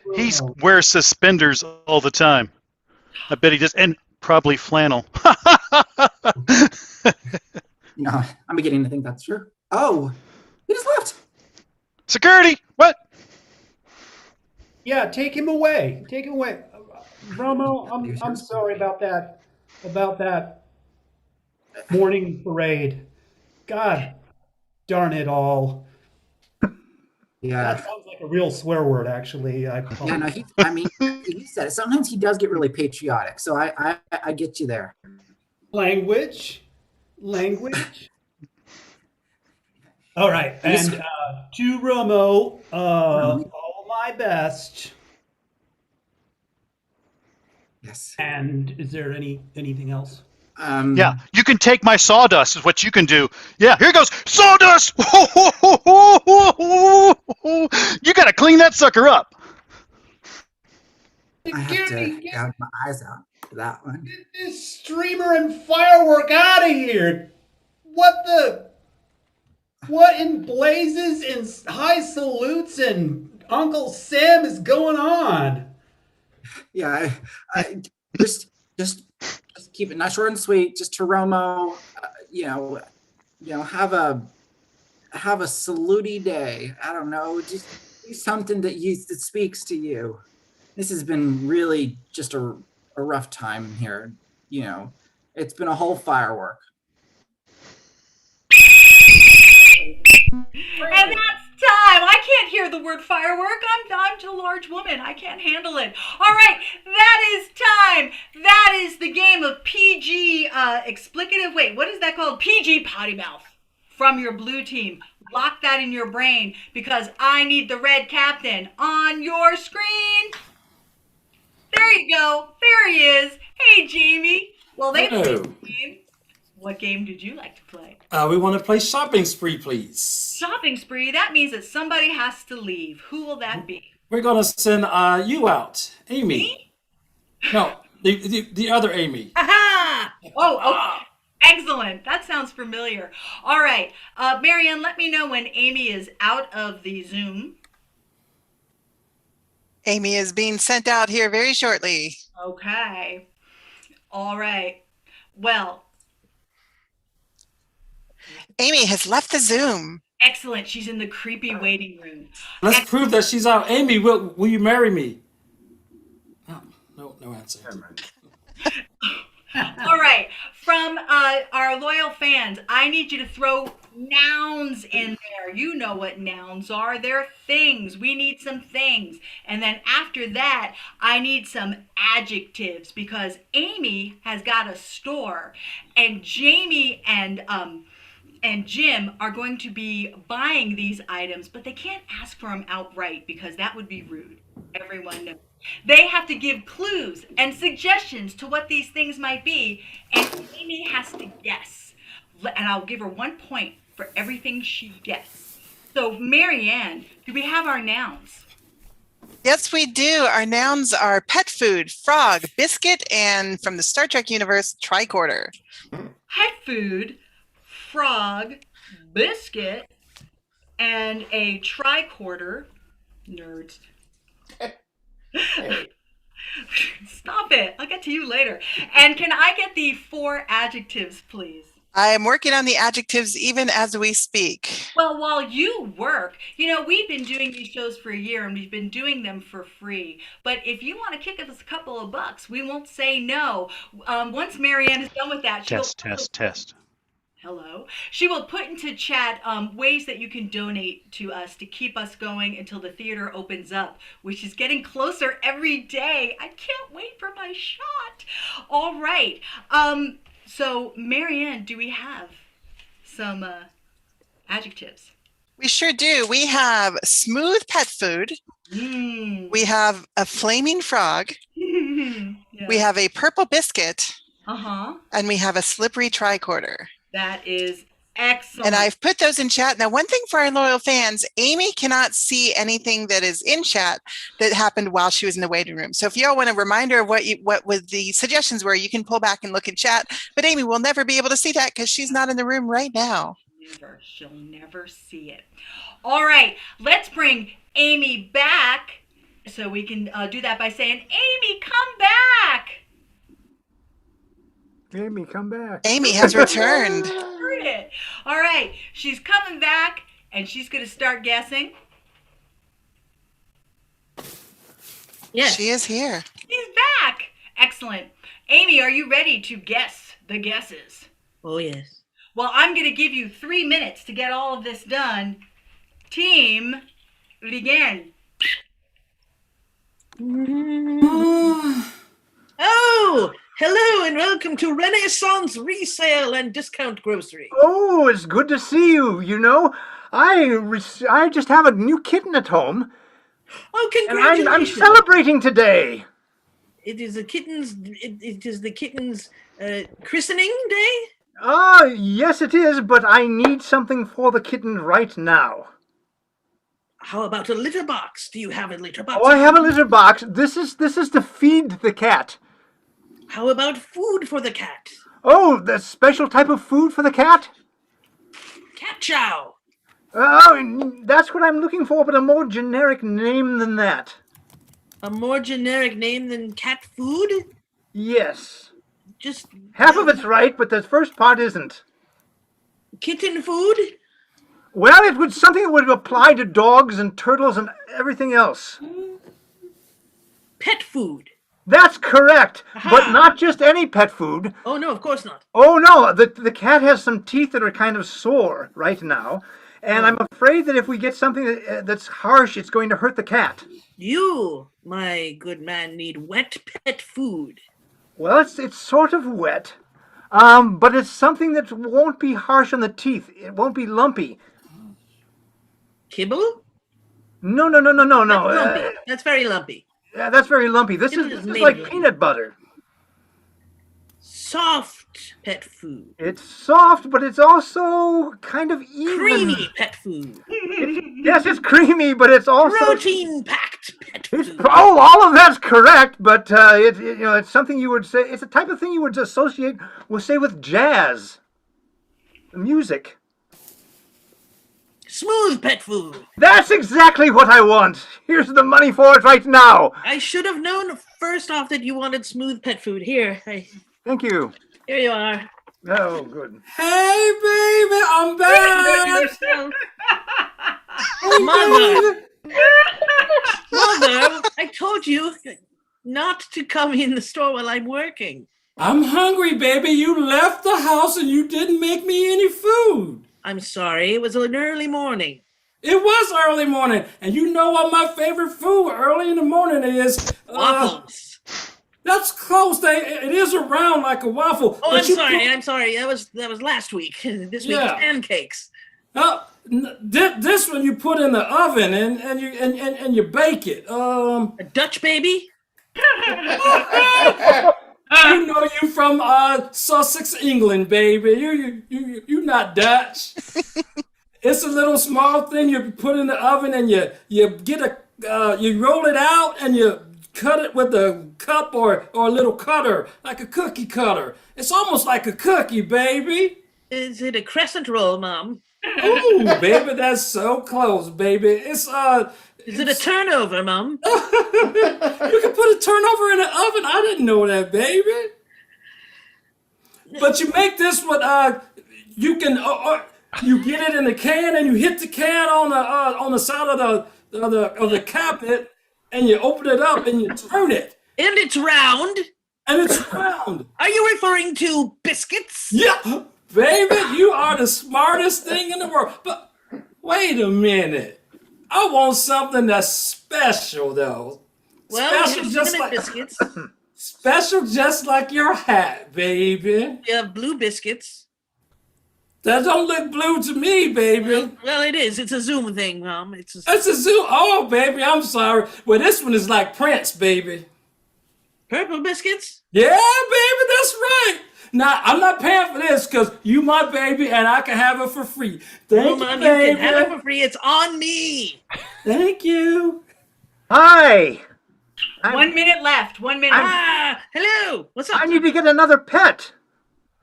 wears suspenders all the time. I bet he does, and probably flannel. No, I'm beginning to think that's true. Oh, he just left. Security! What? Yeah, take him away. Take him away. Romo, I'm sorry about that. About that morning parade. God darn it all. Yeah. That sounds like a real swear word, actually. Yeah, no, he said it. Sometimes he does get really patriotic, so I get you there. Language. All right, and to Romo, all my best. Yes. And is there anything else? Yeah, you can take my sawdust is what you can do. Yeah, here goes sawdust. You got to clean that sucker up. I have to gouge my eyes out for that one. Get this streamer and firework out of here. What in blazes and high salutes and Uncle Sam is going on? Yeah, I just keep it nice, short and sweet. Just to Romo, have a salutey day. I don't know, just do something that speaks to you. This has been really just a rough time here. It's been a whole firework. And that's time. I can't hear the word firework. I'm a large woman. I can't handle it. All right, that is time. That is the game of PG explicative. Wait, what is that called? PG potty mouth from your blue team. Lock that in your brain because I need the red captain on your screen. There you go. There he is. Hey, Jamie. Well, they played the game. What game did you like to play? We want to play Shopping Spree, please. Shopping spree. That means that somebody has to leave. Who will that be? We're going to send you out. Amy. Me? No, the other Amy. Aha! Oh, okay. Excellent. That sounds familiar. All right. Marianne, let me know when Amy is out of the Zoom. Amy is being sent out here very shortly. Okay. All right. Well, Amy has left the Zoom. excellent. She's in the creepy waiting room. Let's prove that she's out. Amy, will you marry me? Oh, no answer. All right. From our loyal fans, I need you to throw nouns in there. You know what nouns are. They're things. We need some things. And then after that, I need some adjectives because Amy has got a store and Jamie and Jim are going to be buying these items, but they can't ask for them outright because that would be rude. Everyone knows. They have to give clues and suggestions to what these things might be, and Amy has to guess. And I'll give her 1 point for everything she gets. So, Marianne, do we have our nouns? Yes, we do. Our nouns are pet food, frog, biscuit, and from the Star Trek universe, tricorder. Pet food, frog, biscuit, and a tricorder. Nerds. Stop it. I'll get to you later. And can I get the 4 adjectives, please? I am working on the adjectives even as we speak. Well, while you work, we've been doing these shows for a year and we've been doing them for free. But if you want to kick us a couple of bucks, we won't say no. Once Marianne is done with that, Test. Hello. She will put into chat ways that you can donate to us to keep us going until the theater opens up, which is getting closer every day. I can't wait for my shot. All right. So, Marianne, do we have some adjectives? We sure do. We have smooth pet food. We have a flaming frog. Yeah. We have a purple biscuit. Uh-huh. And we have a slippery tricorder. That is excellent. And I've put those in chat. Now, one thing for our loyal fans, Amy cannot see anything that is in chat that happened while she was in the waiting room. So if y'all want a reminder of what the suggestions were, you can pull back and look in chat. But Amy will never be able to see that because she's not in the room right now. Never. She'll never see it. All right. Let's bring Amy back. So we can do that by saying, Amy, come back. Amy, come back. Amy has returned. Heard it. All right. She's coming back, and she's going to start guessing. Yes. She is here. She's back. Excellent. Amy, are you ready to guess the guesses? Oh, yes. Well, I'm going to give you 3 minutes to get all of this done. Team, begin. Oh, hello and welcome to Renaissance Resale and Discount Grocery. Oh, it's good to see you. I just have a new kitten at home. Oh, And congratulations! I'm celebrating today. It is the kitten's christening day. Yes it is, but I need something for the kitten right now. How about a litter box? Do you have a litter box? Oh, I have a litter box. This is to feed the cat. How about food for the cat? Oh, the special type of food for the cat? Cat chow. Oh, that's what I'm looking for, but a more generic name than that. A more generic name than cat food? Yes. Just Half of it's right, but the first part isn't. kitten food? Well, it was something that would apply to dogs and turtles and everything else. Pet food. That's correct, Aha. but not just any pet food. Oh, no, of course not. Oh, no, the cat has some teeth that are kind of sore right now, and I'm afraid that if we get something that's harsh, it's going to hurt the cat. You, my good man, need wet pet food. Well, it's sort of wet, but it's something that won't be harsh on the teeth. It won't be lumpy. Kibble? No. That's lumpy. That's very lumpy. Yeah, that's very lumpy. This Kibble is is made like of- peanut butter. Soft pet food. It's soft, but it's also kind of even. Creamy pet food. Yes, it's creamy, but it's also Protein-packed pet food. Oh, all of that's correct, but it's something you would say. It's a type of thing you would associate with, say, with jazz, music. Smooth pet food. That's exactly what I want. Here's the money for it right now. I should have known first off that you wanted smooth pet food. Here Thank you. you are. Oh, good. Hey, baby, I'm back. Mother, I told you not to come in the store while I'm working. I'm hungry, baby. You left the house and you didn't make me any food. I'm sorry, it was an early morning. It was early morning, and you know what my favorite food early in the morning is? Waffles. That's close. It is around like a waffle. Oh, but I'm sorry. That was last week. This week Yeah. is pancakes. This one you put in the oven and you bake it. A Dutch baby? You know you from Sussex, England, baby. You not Dutch. It's a little small thing you put in the oven and you get a you roll it out and you cut it with a cup or a little cutter, like a cookie cutter. It's almost like a cookie, baby. Is it a crescent roll, Mom? Ooh, baby, that's so close, baby. Is it a turnover, Mom? You can put a turnover in the oven. I didn't know that, baby. But you make this with you can you get it in the can and you hit the can on the side of the cabinet and you open it up and you turn it. And it's round. And it's round. Are you referring to biscuits? Yeah, baby, you are the smartest thing in the world. But wait a minute. I want something that's special though. Well, Special just like biscuits. Special just like your hat, baby. We have blue biscuits. That don't look blue to me, baby. Well, it is. It's a Zoom thing, Mom. It's a Zoom. Oh, baby, I'm sorry. Well, this one is like Prince, baby. Purple biscuits? Yeah, baby, that's right. Now, I'm not paying for this because you my baby and I can have it for free. Thank you, Mom, baby. you can have it for free. It's on me. Thank you. Hi. 1 minute left. 1 minute. Hello. What's up? I need to get another pet.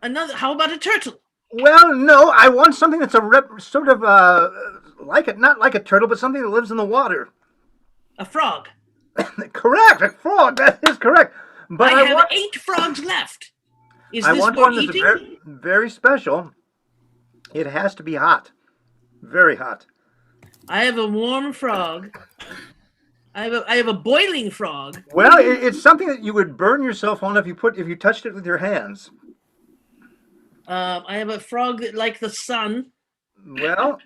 How about a turtle? Well, no, I want something that's sort of not like a turtle, but something that lives in the water. A frog. Correct, a frog. That is correct. But I have 8 frogs left. I want one that's very, very special. It has to be hot, very hot. I have a warm frog. I have a boiling frog. Well, it's something that you would burn yourself on if you touched it with your hands. I have a frog like the sun. Well,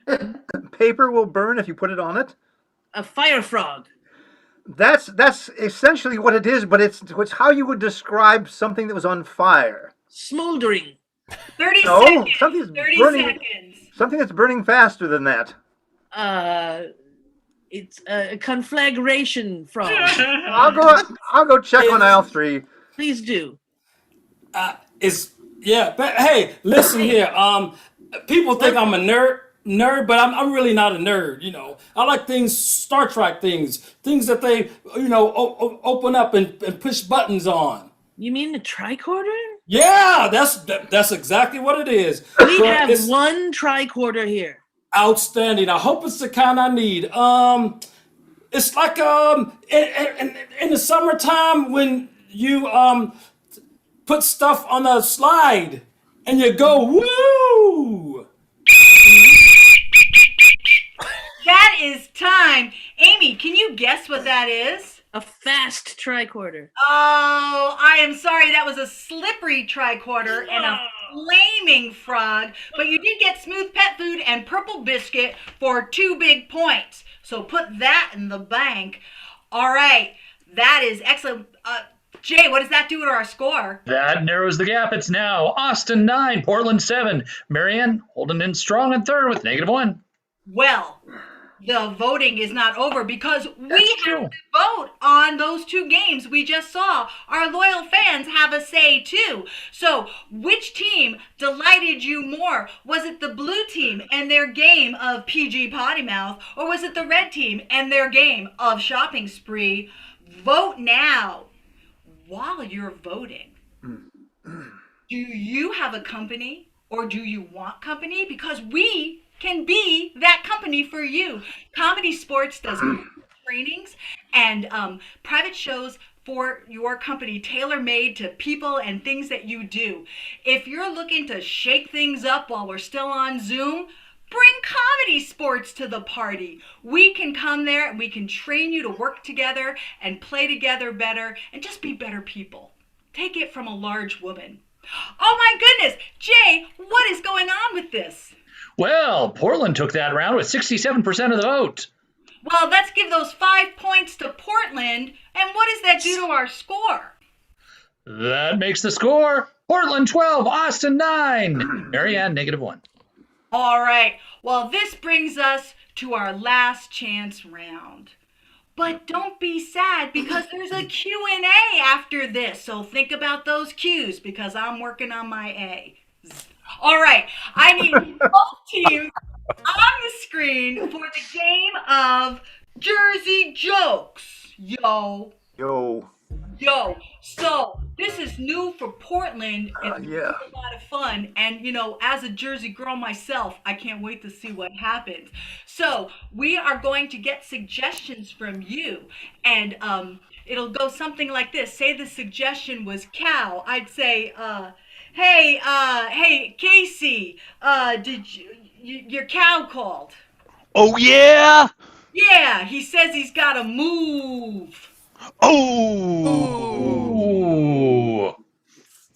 paper will burn if you put it on it. A fire frog. That's essentially what it is, but it's how you would describe something that was on fire. Smoldering. 30 No, seconds. something's 30 burning. seconds. Something that's burning faster than that. It's a conflagration frog. I'll go check on aisle 3. Please do. But hey, listen here. People think I'm a nerd, but I'm really not a nerd. You know, I like things, Star Trek things that they, open up and push buttons on. You mean the tricorder? Yeah, that's exactly what it is. We have one tricorder here. Outstanding. I hope it's the kind I need. It's like in the summertime when you put stuff on a slide and you go woo. That is time. Amy, can you guess what that is? A fast tricorder. Oh, I am sorry. That was a slippery tricorder and a flaming frog. But you did get smooth pet food and purple biscuit for 2 big points. So put that in the bank. All right. That is excellent. Jay, what does that do to our score? That narrows the gap. It's now Austin 9, Portland 7. Marianne holding in strong in third with -1. Well, the voting is not over because we have to vote on those 2 games we just saw. Our loyal fans have a say too. So which team delighted you more? Was it the blue team and their game of PG Potty Mouth, or was it the red team and their game of Shopping Spree? Vote now. While you're voting, do you have a company or do you want company? Because we can be that company for you. ComedySportz does trainings and private shows for your company, tailor-made to people and things that you do. If you're looking to shake things up while we're still on Zoom, bring ComedySportz to the party. We can come there and we can train you to work together and play together better and just be better people. Take it from a large woman. Oh my goodness, Jay, what is going on with this? Well, Portland took that round with 67% of the vote. Well, let's give those 5 points to Portland. And what does that do to our score? That makes the score Portland 12, Austin 9. Marianne, -1. All right. Well, this brings us to our last chance round. But don't be sad because there's a Q&A after this. So think about those Q's because I'm working on my A. All right. I need both teams on the screen for the game of Jersey jokes. Yo. Yo. So this is new for Portland. It's Yeah. a lot of fun. And, as a Jersey girl myself, I can't wait to see what happens. So we are going to get suggestions from you. And it'll go something like this. Say the suggestion was cow. I'd say, hey, Casey, did your cow called? Oh, yeah? Yeah, he says he's got to move. Oh.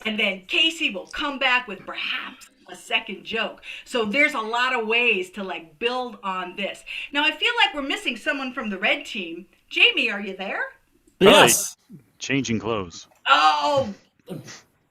And then Casey will come back with perhaps a second joke. So there's a lot of ways to build on this. Now I feel like we're missing someone from the red team. Jamie, are you there? Yes. Changing clothes. Oh,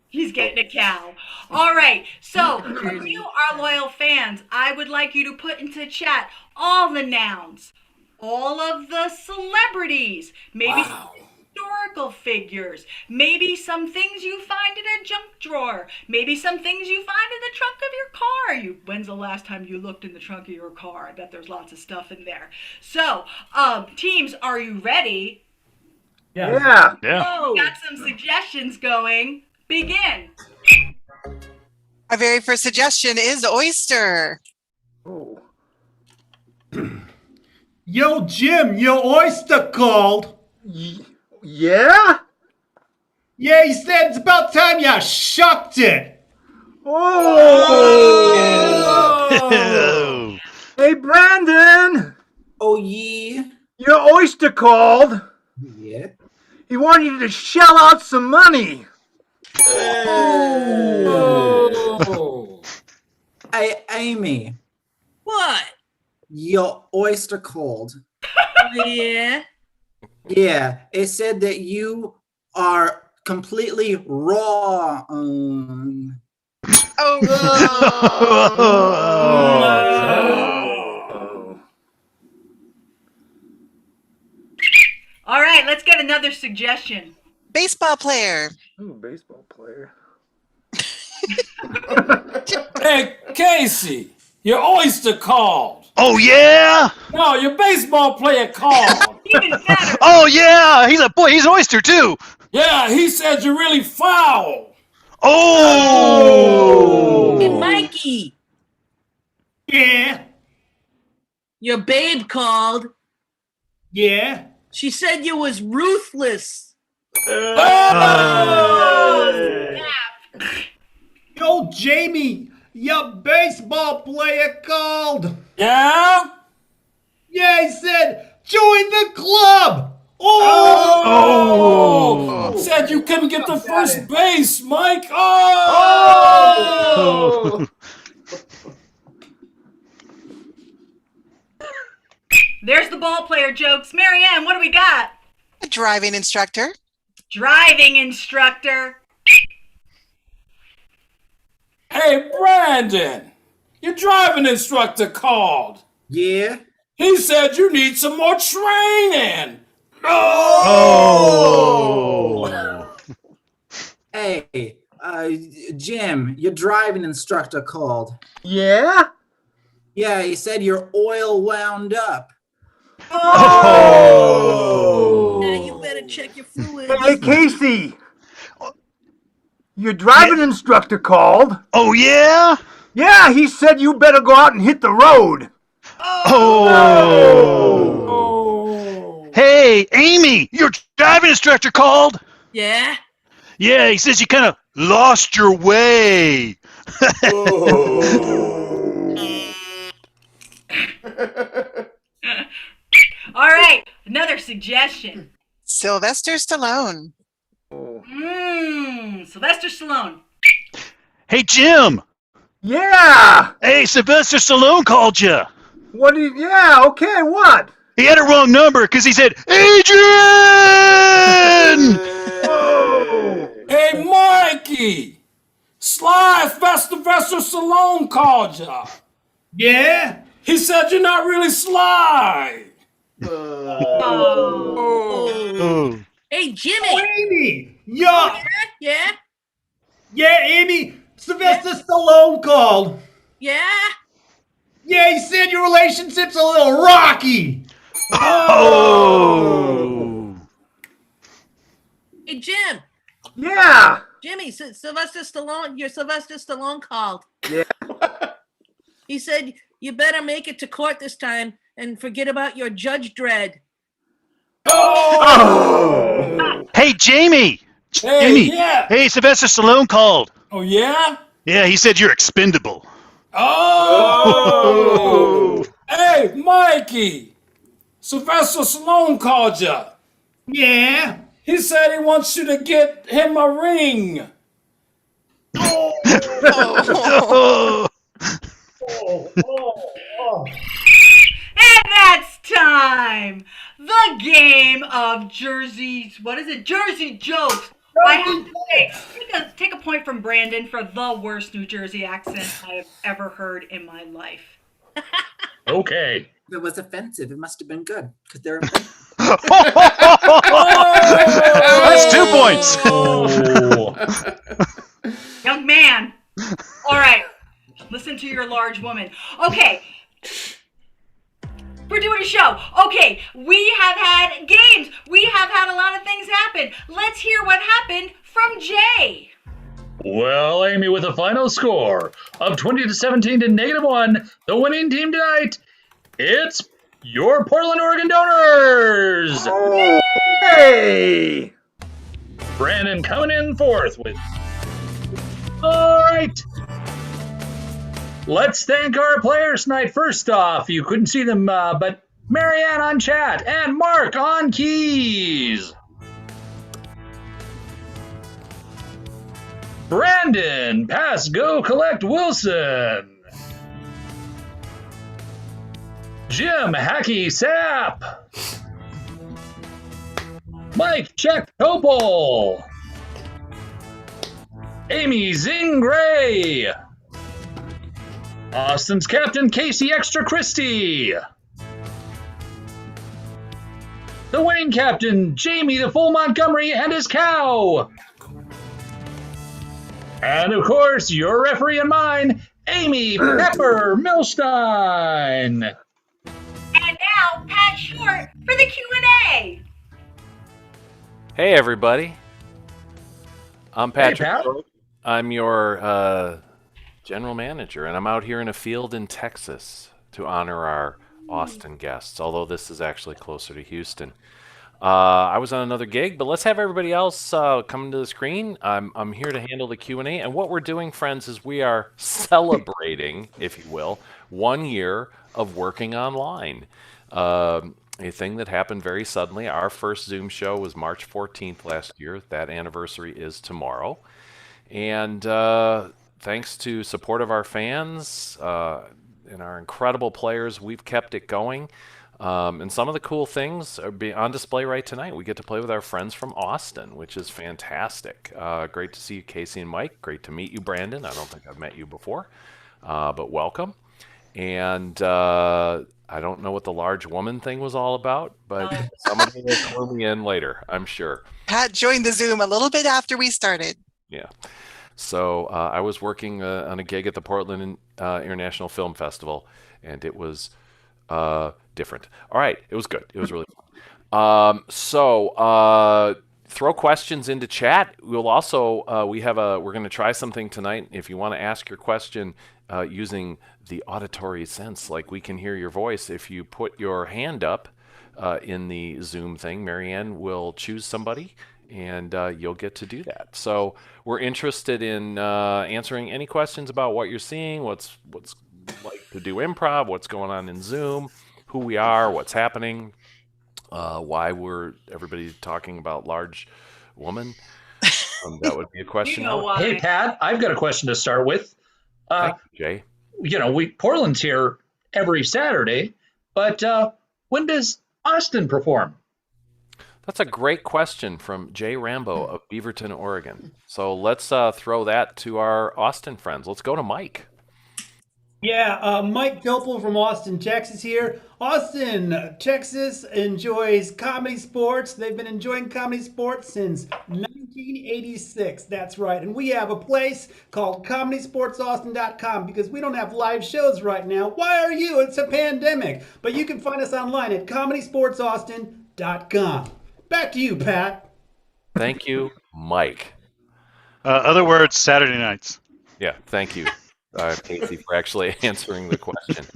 he's getting a cow. All right. So for you, our loyal fans, I would like you to put into chat all the nouns, all of the celebrities, maybe some historical figures, maybe some things you find in a junk drawer, maybe some things you find in the trunk of your car. When's the last time you looked in the trunk of your car? I bet there's lots of stuff in there. So, teams, are you ready? Yeah. Oh, got some suggestions going. Begin. Our very first suggestion is oyster. Oh. Yo, Jim, your oyster called. Yeah? Yeah, he said it's about time you shucked it. Oh! Hey, Brandon! Oh, yeah? Your oyster called. Yeah. He wanted you to shell out some money. Oh. Hey, Amy, What? your oyster called. Yeah. Yeah, it said that you are completely raw. All right, let's get another suggestion. Baseball player. Ooh, baseball player. Hey, Casey, your oyster called. Oh, yeah? No, your baseball player called. Even better. Oh, yeah. He's an oyster, too. Yeah, he said you're really foul. Oh. Hey, Mikey, Yeah, your babe called. yeah. She said you was ruthless. Yo, Jamie, your baseball player called. Yeah? Yeah, he said, join the club. Oh! Said you couldn't get to first base, Mike. Oh! There's the ball player jokes. Marianne, what do we got? A driving instructor. Driving instructor. Hey, Brandon, your driving instructor called. Yeah? He said you need some more training. Oh. Hey, Jim, your driving instructor called. Yeah? Yeah, he said you're oil wound up. Oh! Now you better check your fluids. Hey, Casey! Your driving instructor called. Oh, yeah? Yeah, he said you better go out and hit the road. Oh. Hey, Amy, your driving instructor called. Yeah? Yeah, he says you kind of lost your way. All right, another suggestion. Sylvester Stallone. Sylvester Stallone. Hey, Jim. Yeah! Hey, Sylvester Stallone called you. What did yeah, okay, what? He had a wrong number because he said, Adrian! Hey, Mikey, Sylvester Stallone called you. Yeah? He said you're not really Sly. Oh. Hey, Jimmy. Amy, yeah. Yeah? Yeah, Amy, Sylvester Stallone called. Yeah? Yeah, he said your relationship's a little rocky. Oh! Hey, Jim. Yeah. Jimmy, Sylvester Stallone, your Sylvester Stallone called. Yeah. He said you better make it to court this time and forget about your Judge Dredd. Oh! Hey, Jamie! Hey, Jamie! yeah. Hey, Sylvester Stallone called. Oh, yeah? Yeah, he said you're expendable. Oh! Hey, Mikey! Sylvester Stallone called you. Yeah. He said he wants you to get him a ring. Oh. And that's time. The game of Jersey. What is it? Jersey jokes. I have to say, take a point from Brandon for the worst New Jersey accent I have ever heard in my life. Okay. If it was offensive, it must have been good because they're offensive. That's 2 points. Oh. Young man. All right. Listen to your large woman. Okay. We're doing a show. Okay, we have had games. We have had a lot of things happen. Let's hear what happened from Jay. Well, Amy, with a final score of 20-17 to -1, the winning team tonight, it's your Portland, Oregon Donors. Hey. Brandon coming in fourth with. All right. Let's thank our players tonight. First off, you couldn't see them, but Marianne on chat and Mark on keys. Brandon, pass, go, collect, Wilson. Jim, Hacky, Sapp. Mike, check, Topol. Amy, Zing, Gray. Austin's captain, Casey Extra Christie. The winning captain, Jamie the Full Montgomery and his cow. And of course, your referee and mine, Amy Pepper Milstein. And now, Pat Short for the Q&A. Hey, everybody. I'm Patrick. Pat. I'm your general manager, and I'm out here in a field in Texas to honor our Austin guests, although this is actually closer to Houston. I was on another gig, but let's have everybody else come to the screen. I'm here to handle the Q&A, and what we're doing, friends, is we are celebrating, if you will, 1 year of working online. A thing that happened very suddenly. Our first Zoom show was March 14th last year. That anniversary is tomorrow. And thanks to support of our fans and our incredible players, we've kept it going. And some of the cool things are on display right tonight. We get to play with our friends from Austin, which is fantastic. Great to see you, Casey and Mike. Great to meet you, Brandon. I don't think I've met you before, but welcome. And I don't know what the large woman thing was all about, but somebody will clue me in later, I'm sure. Pat joined the Zoom a little bit after we started. Yeah. So I was working on a gig at the Portland International Film Festival, and it was different. All right, it was good. It was really fun. Throw questions into chat. We'll also we're going to try something tonight. If you want to ask your question using the auditory sense, like we can hear your voice, if you put your hand up in the Zoom thing, Marianne will choose somebody, and you'll get to do that. So we're interested in answering any questions about what you're seeing, what's like to do improv, what's going on in Zoom, who we are, what's happening, why everybody talking about large woman. That would be a question. Hey, Pat, I've got a question to start with. Thank you, Jay. Portland's here every Saturday, but when does Austin perform? That's a great question from Jay Rambo of Beaverton, Oregon. So let's throw that to our Austin friends. Let's go to Mike. Yeah, Mike Doppel from Austin, Texas here. Austin, Texas enjoys comedy sports. They've been enjoying comedy sports since 1986. That's right. And we have a place called ComedySportsAustin.com because we don't have live shows right now. Why are you? It's a pandemic. But you can find us online at ComedySportsAustin.com. Back to you, Pat. Thank you, Mike. Other words, Saturday nights. Yeah, thank you, Casey, for actually answering the question.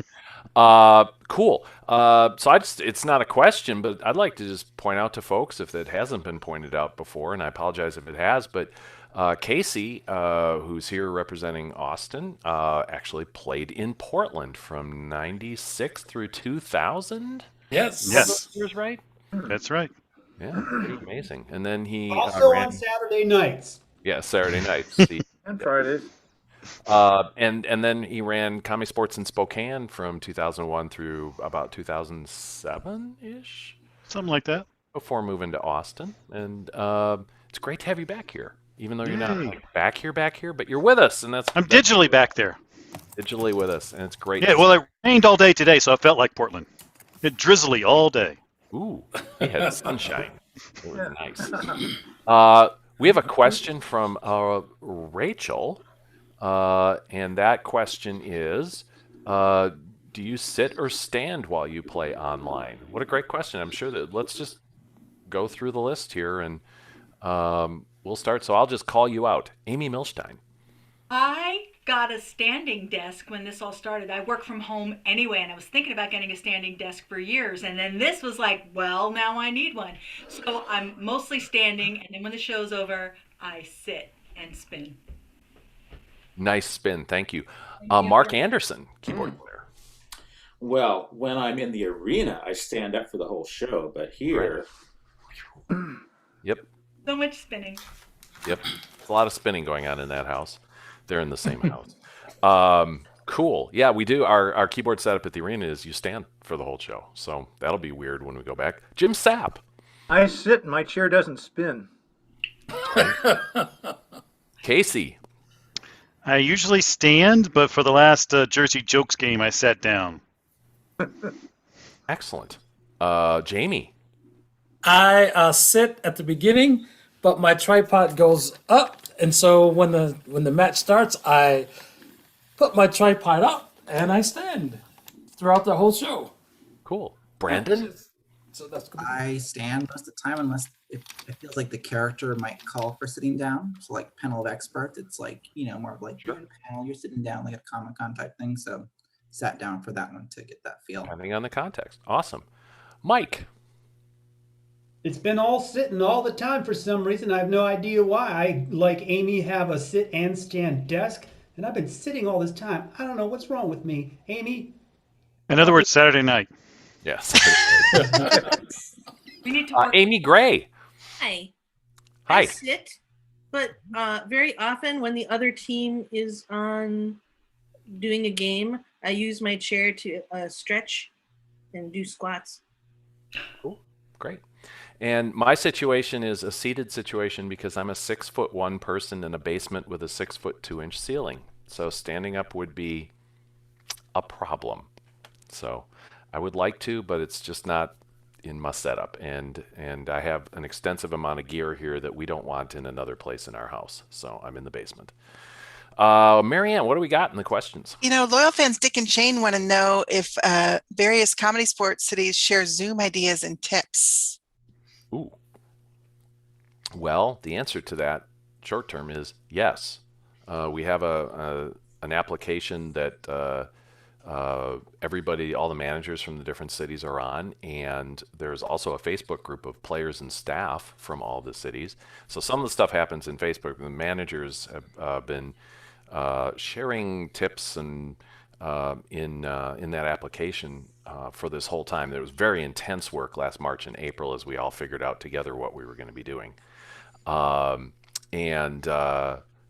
Cool. It's not a question, but I'd like to just point out to folks if it hasn't been pointed out before, and I apologize if it has, but Casey, who's here representing Austin, actually played in Portland from 96 through 2000. Yes. Yes. Years, right? That's right. Yeah, pretty amazing. And then he Also ran, on Saturday nights. yeah, Saturday nights. See. And Fridays. And then he ran Comedy Sports in Spokane from 2001 through about 2007-ish, Something like that. before moving to Austin. And it's great to have you back here, even though you're not Yay. like back here, but you're with us, and I'm that's digitally back there. digitally with us, and it's great. Yeah, well, it rained all day today, so it felt like Portland. It drizzly all day. Ooh, we had sunshine. It was nice. We have a question from Rachel, and that question is, do you sit or stand while you play online? What a great question. I'm sure that let's just go through the list here, and we'll start. So I'll just call you out. Amy Milstein. I got a standing desk when this all started. I work from home anyway, and I was thinking about getting a standing desk for years. And then this was like, well, now I need one. So I'm mostly standing, and then when the show's over, I sit and spin. Nice spin. Thank you. Mark Anderson, keyboard player. Well, when I'm in the arena, I stand up for the whole show, but here, Yep. So much spinning. Yep. There's a lot of spinning going on in that house. They're in the same house. Cool. Yeah, we do. Our keyboard setup at the arena is you stand for the whole show. So that'll be weird when we go back. Jim Sapp. I sit and my chair doesn't spin. Casey. I usually stand, but for the last Jersey Jokes game, I sat down. Excellent. Jamie. I sit at the beginning, but my tripod goes up, and so when the match starts, I put my tripod up and I stand throughout the whole show. Cool. Brandon. So that's good. I stand most of the time unless it feels like the character might call for sitting down. So like panel of experts, it's like, more of like you're in a panel, you're sitting down like a Comic-Con type thing. So sat down for that one to get that feel. Depending on the context. Awesome. Mike. It's been all sitting all the time for some reason. I have no idea why. I, like Amy, have a sit and stand desk, and I've been sitting all this time. I don't know what's wrong with me. Amy? In other words, Saturday night. Yes. We need to work. Amy Gray. Hi. Hi. I sit, but very often when the other team is on doing a game, I use my chair to stretch and do squats. Cool. Great. And my situation is a seated situation because I'm a 6'1" person in a basement with a 6'2" ceiling. So standing up would be a problem. So I would like to, but it's just not in my setup. And I have an extensive amount of gear here that we don't want in another place in our house. So I'm in the basement. Marianne, what do we got in the questions? Loyal fans Dick and Shane want to know if various comedy sports cities share Zoom ideas and tips. Ooh. Well, the answer to that short term is yes. We have an application that everybody, all the managers from the different cities are on, and there's also a Facebook group of players and staff from all the cities. So some of the stuff happens in Facebook. The managers have been sharing tips and in that application for this whole time. There was very intense work last March and April as we all figured out together what we were going to be doing.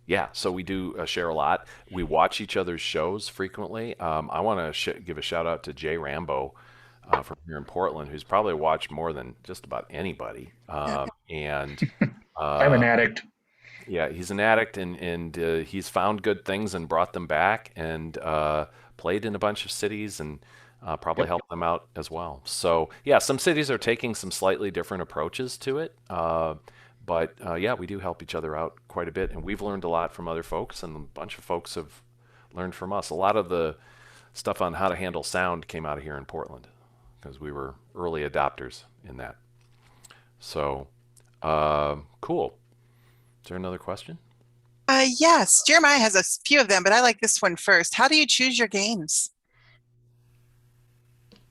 Yeah, so we do share a lot. We watch each other's shows frequently. I want to give a shout out to Jay Rambo from here in Portland, who's probably watched more than just about anybody. I'm an addict. Yeah, he's an addict, and he's found good things and brought them back, and played in a bunch of cities, and probably helped them out as well. So yeah, some cities are taking some slightly different approaches to it, but yeah, we do help each other out quite a bit, and we've learned a lot from other folks, and a bunch of folks have learned from us. A lot of the stuff on how to handle sound came out of here in Portland because we were early adopters in that. So cool. Is there another question? Yes, Jeremiah has a few of them, but I like this one first. How do you choose your games?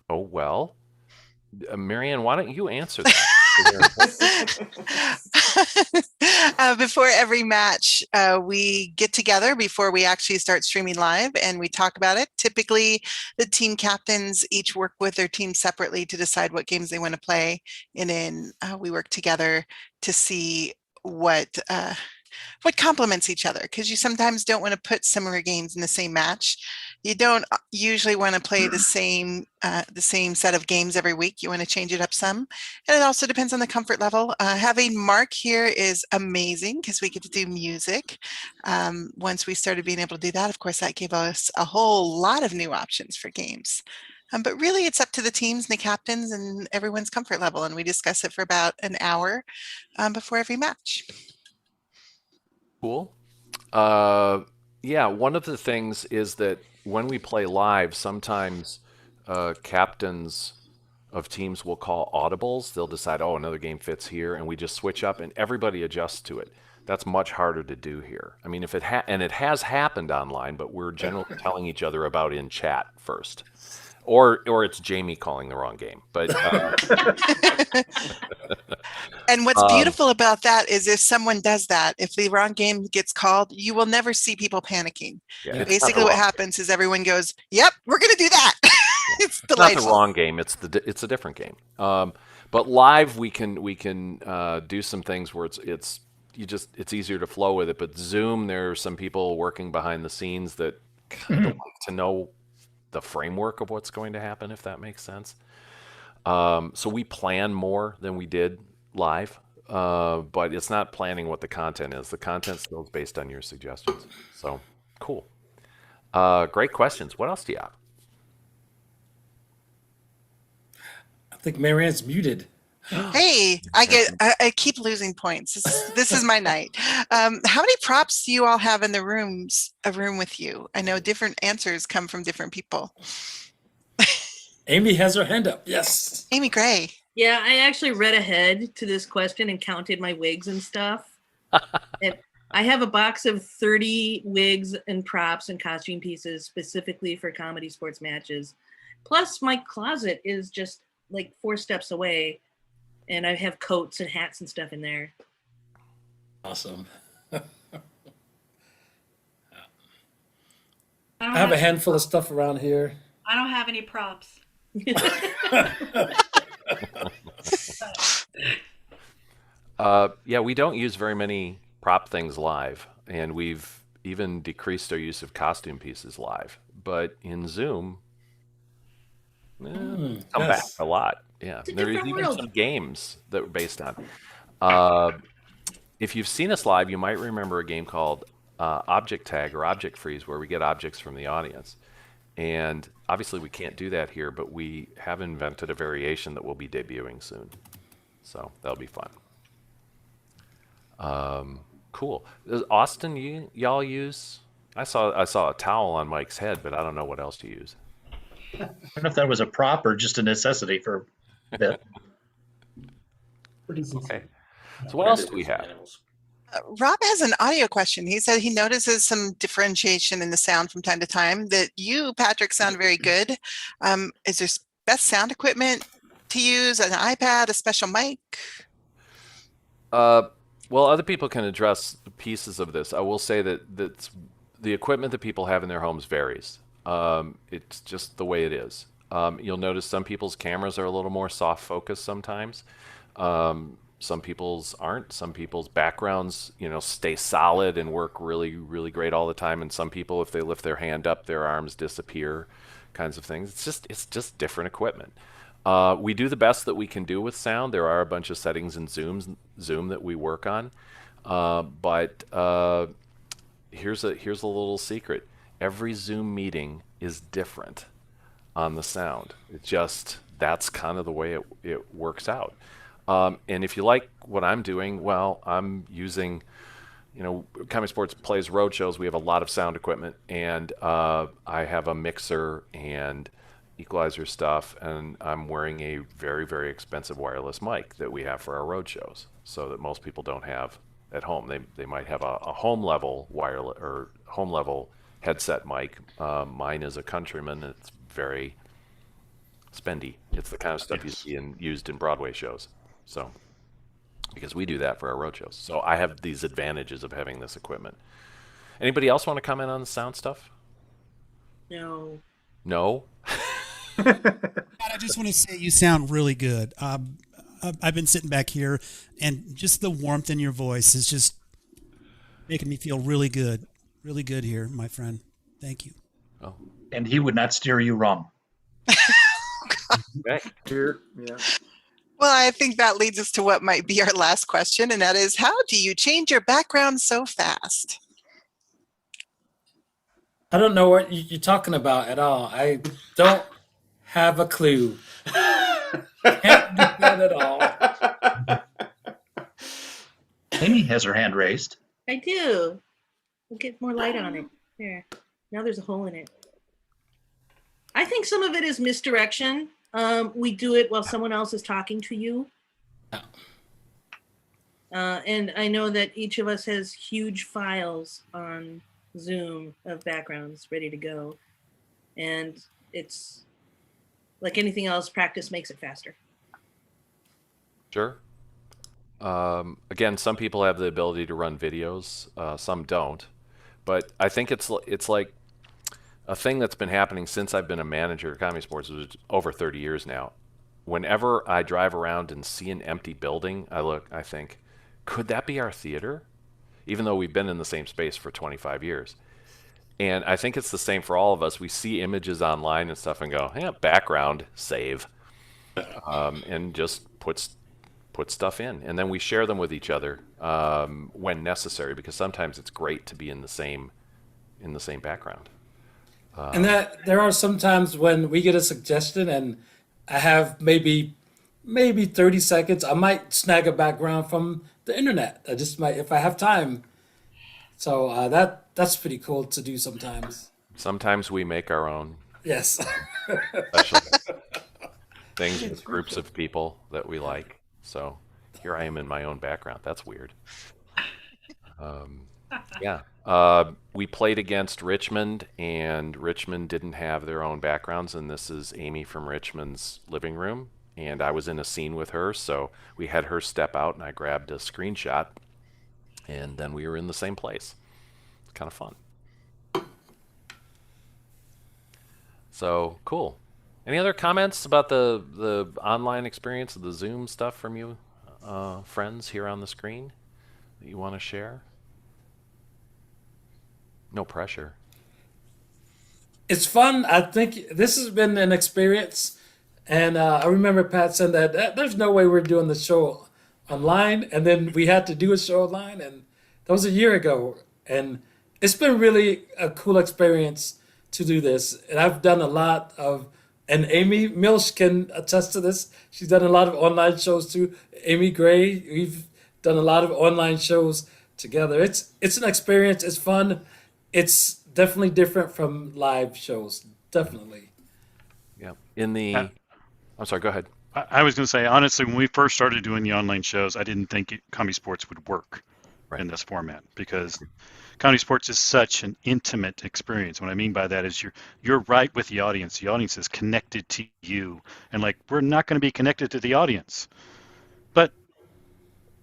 Oh, well, Marianne, why don't you answer that? Before every match, we get together before we actually start streaming live and we talk about it. Typically, the team captains each work with their team separately to decide what games they want to play. And then we work together to see what complements each other, because you sometimes don't want to put similar games in the same match. You don't usually want to play the same set of games every week. You want to change it up some, and it also depends on the comfort level. Having Mark here is amazing because we get to do music. Once we started being able to do that, of course, that gave us a whole lot of new options for games. But really, it's up to the teams and the captains and everyone's comfort level, and we discuss it for about an hour before every match. Cool. Yeah, one of the things is that when we play live, sometimes captains of teams will call audibles. They'll decide, oh, another game fits here, and we just switch up, and everybody adjusts to it. That's much harder to do here. I mean, if it and it has happened online, but we're generally telling each other about in chat first. Or it's Jamie calling the wrong game. But and what's beautiful about that is if someone does that, if the wrong game gets called, you will never see people panicking. Yeah, basically, what happens is everyone goes, "Yep, we're going to do that." It's delightful. Not the wrong game. It's a different game. But live, we can do some things where it's easier to flow with it. But Zoom, there are some people working behind the scenes that kind of like to know the framework of what's going to happen, if that makes sense. So we plan more than we did live, but it's not planning what the content is. The content still is based on your suggestions. So cool. Great questions. What else do you have? I think Marianne's muted. Hey, I keep losing points. This is my night. How many props do you all have in a room with you? I know different answers come from different people. Amy has her hand up. Yes. Amy Gray. Yeah, I actually read ahead to this question and counted my wigs and stuff. And I have a box of 30 wigs and props and costume pieces specifically for ComedySportz matches. Plus, my closet is just like 4 steps away. And I have coats and hats and stuff in there. Awesome. I have a handful of stuff around here. I don't have any props. Yeah, we don't use very many prop things live, and we've even decreased our use of costume pieces live. But in Zoom, come back a lot. Yeah, there's even some games that were based on. If you've seen us live, you might remember a game called Object Tag or Object Freeze, where we get objects from the audience. And obviously we can't do that here, but we have invented a variation that we'll be debuting soon. So that'll be fun. Cool. Austin, y'all use? I saw a towel on Mike's head, but I don't know what else to use. I don't know if that was a prop or just a necessity for a bit. Okay. So what else do we have? Rob has an audio question. He said he notices some differentiation in the sound from time to time. That you, Patrick, sound very good. Is there best sound equipment to use? An iPad, a special mic? Well, other people can address pieces of this. I will say that the equipment that people have in their homes varies. It's just the way it is. You'll notice some people's cameras are a little more soft focus sometimes. Some people's aren't. Some people's backgrounds, stay solid and work really, really great all the time. And some people, if they lift their hand up, their arms disappear, kinds of things. It's just different equipment. We do the best that we can do with sound. There are a bunch of settings in Zoom that we work on. But here's a little secret. Every Zoom meeting is different on the sound. That's kind of the way it works out. And if you like what I'm doing, well, I'm using, ComedySportz plays road shows. We have a lot of sound equipment, and I have a mixer and equalizer stuff, and I'm wearing a very, very expensive wireless mic that we have for our road shows, so that most people don't have at home. They might have a home level wireless or home level headset mic. Mine is a Countryman. It's very spendy. It's the kind of stuff you see used in Broadway shows. So, because we do that for our road shows. So I have these advantages of having this equipment. Anybody else want to comment on the sound stuff? No. No? I just want to say you sound really good. I've been sitting back here, and just the warmth in your voice is just making me feel really good here, my friend. Thank you. Oh. And he would not steer you wrong. Okay. Here, yeah. Well, I think that leads us to what might be our last question, and that is, how do you change your background so fast? I don't know what you're talking about at all. I don't have a clue. Can't do that at all. Amy has her hand raised. I do. We'll get more light on it. There. Now there's a hole in it. I think some of it is misdirection. We do it while someone else is talking to you. And I know that each of us has huge files on Zoom of backgrounds ready to go. And it's like anything else, practice makes it faster. Sure. Again, some people have the ability to run videos, some don't. But I think it's like a thing that's been happening since I've been a manager at ComedySportz, which is over 30 years now. Whenever I drive around and see an empty building, I think, could that be our theater? Even though we've been in the same space for 25 years. And I think it's the same for all of us. We see images online and stuff and go, yeah, background, save. And just put stuff in. And then we share them with each other when necessary, because sometimes it's great to be in the same background. And that there are some times when we get a suggestion and I have maybe 30 seconds, I might snag a background from the internet. I just might, if I have time. So that's pretty cool to do sometimes. Sometimes we make our own. Yes. Special things with groups of people that we like. So here I am in my own background. That's weird. Yeah. We played against Richmond, and Richmond didn't have their own backgrounds, and this is Amy from Richmond's living room, and I was in a scene with her, so we had her step out, and I grabbed a screenshot, and then we were in the same place. It's kind of fun. So, cool. Any other comments about the online experience of the Zoom stuff from you, friends here on the screen that you want to share? No pressure. It's fun. I think this has been an experience. And I remember Pat saying that there's no way we're doing the show online. And then we had to do a show online. And that was a year ago. And it's been really a cool experience to do this. And I've done a lot of, and Amy Milch can attest to this. She's done a lot of online shows too. Amy Gray, we've done a lot of online shows together. It's an experience. It's fun. It's definitely different from live shows. Definitely. Yeah. I'm sorry, go ahead. I was going to say, honestly, when we first started doing the online shows, I didn't think ComedySportz would work in this format, because ComedySportz is such an intimate experience. What I mean by that is you're right with the audience. The audience is connected to you. And we're not going to be connected to the audience. But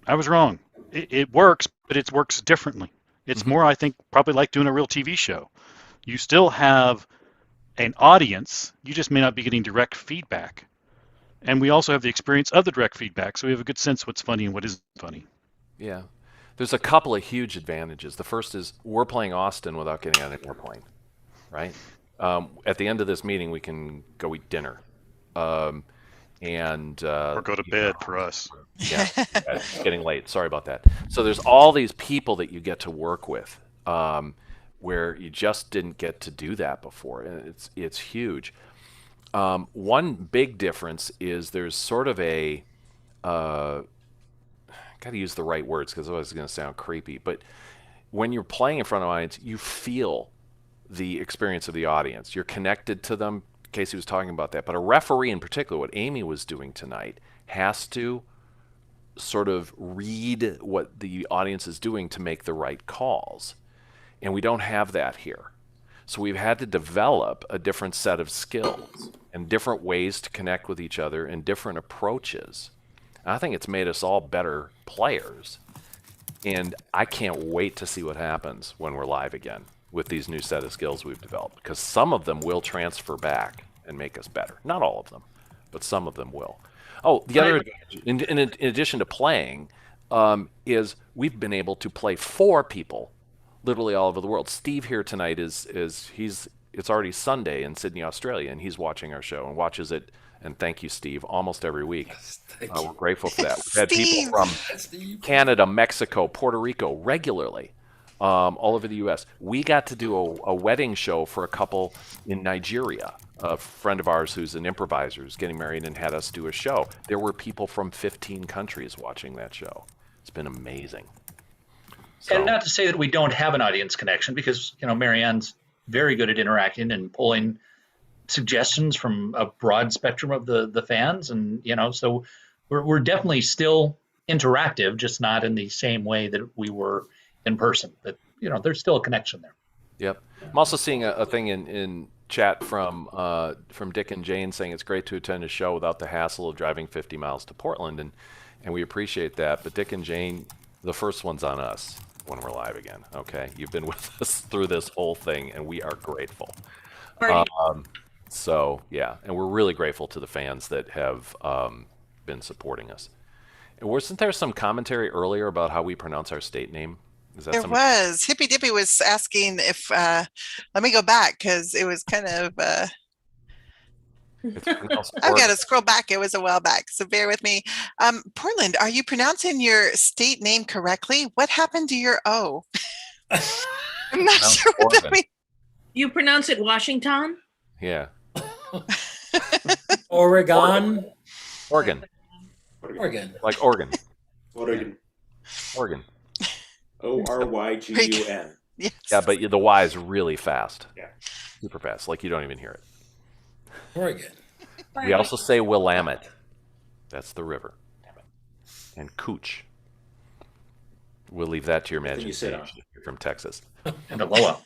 I was wrong. It works, but it works differently. It's more, I think, probably like doing a real TV show. You still have an audience. You just may not be getting direct feedback. And we also have the experience of the direct feedback, so we have a good sense of what's funny and what isn't funny. Yeah. There's a couple of huge advantages. The first is we're playing Austin without getting on an airplane, right? At the end of this meeting, we can go eat dinner. and Or go to bed for us. yeah, it's getting late. Sorry about that. So there's all these people that you get to work with, where you just didn't get to do that before, and it's huge. One big difference is there's sort of a got to use the right words because otherwise it's going to sound creepy. But when you're playing in front of an audience, you feel the experience of the audience. You're connected to them. Casey was talking about that. But a referee in particular, what Amy was doing tonight, has to sort of read what the audience is doing to make the right calls. And we don't have that here. So we've had to develop a different set of skills and different ways to connect with each other and different approaches. I think it's made us all better players, and I can't wait to see what happens when we're live again with these new set of skills we've developed, because some of them will transfer back and make us better. Not all of them, but some of them will. Oh, the other advantage, in addition to playing, is we've been able to play for people literally all over the world. Steve here tonight it's already Sunday in Sydney, Australia, and he's watching our show and watches it. And thank you, Steve, almost every week. We're grateful for that. We've had people from Canada, Mexico, Puerto Rico regularly, all over the U.S. We got to do a wedding show for a couple in Nigeria. A friend of ours who's an improviser is getting married and had us do a show. There were people from 15 countries watching that show. It's been amazing. So, and not to say that we don't have an audience connection, because Marianne's very good at interacting and pulling suggestions from a broad spectrum of the fans, and so we're definitely still interactive, just not in the same way that we were in person. But there's still a connection there. Yep. I'm also seeing a thing in chat from Dick and Jane saying it's great to attend a show without the hassle of driving 50 miles to Portland, and we appreciate that. But Dick and Jane, the first one's on us when we're live again. Okay, you've been with us through this whole thing, and we are grateful. So yeah, and we're really grateful to the fans that have been supporting us. And wasn't there some commentary earlier about how we pronounce our state name? There was. Hippy Dippy was asking if, let me go back because it was kind of, I've got to scroll back. It was a while back, so bear with me. Portland, are you pronouncing your state name correctly? What happened to your O? I'm not sure what that means. You pronounce it Washington? Yeah. Oregon. Oregon. Like Oregon. Oregon. Oregon. Orygun. Yes. Yeah, but the Y is really fast. Yeah. Super fast. Like you don't even hear it. Oregon. We also say Willamette. That's the river. And Cooch. We'll leave that to your imagination if you're from Texas. And Aloha.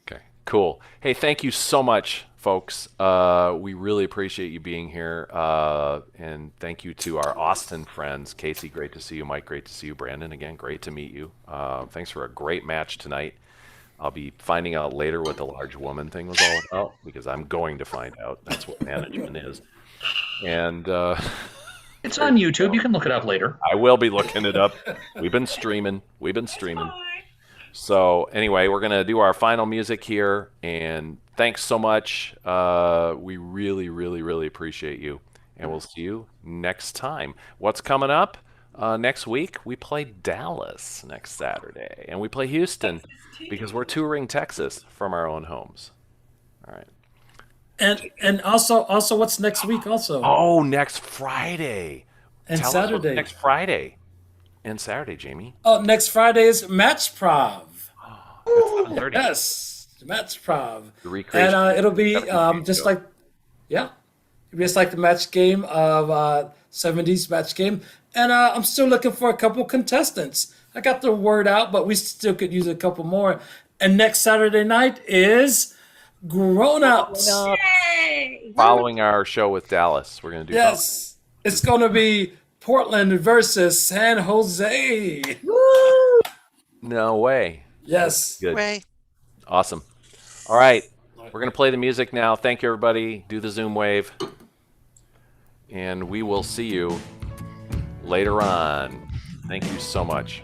Okay, cool. Hey, thank you so much, folks. We really appreciate you being here. And thank you to our Austin friends. Casey, great to see you. Mike, great to see you. Brandon, again, great to meet you. Thanks for a great match tonight. I'll be finding out later what the large woman thing was all about, because I'm going to find out. That's what management is. And it's on YouTube. You can look it up later. I will be looking it up. We've been streaming. So anyway, we're going to do our final music here. And thanks so much. We really, really, really appreciate you. And we'll see you next time. What's coming up? Next week, we play Dallas next Saturday. And we play Houston because we're touring Texas from our own homes. All right. And also what's next week also? Oh, next Friday. And Tell Saturday. Us next Friday. And Saturday, Jamie. Oh, next Friday is Match Prov. Oh, 7:30. Yes, Match Prov. The recreation. And it'll be just like the match game of 70s match game. And I'm still looking for a couple contestants. I got the word out, but we still could use a couple more. And next Saturday night is Grown Ups. Yay! Following our show with Dallas, we're going to do Yes. It's going to be Portland versus San Jose. Woo! No way. Yes. Good. Way. Awesome. All right. We're going to play the music now. Thank you, everybody. Do the Zoom wave. And we will see you later on. Thank you so much.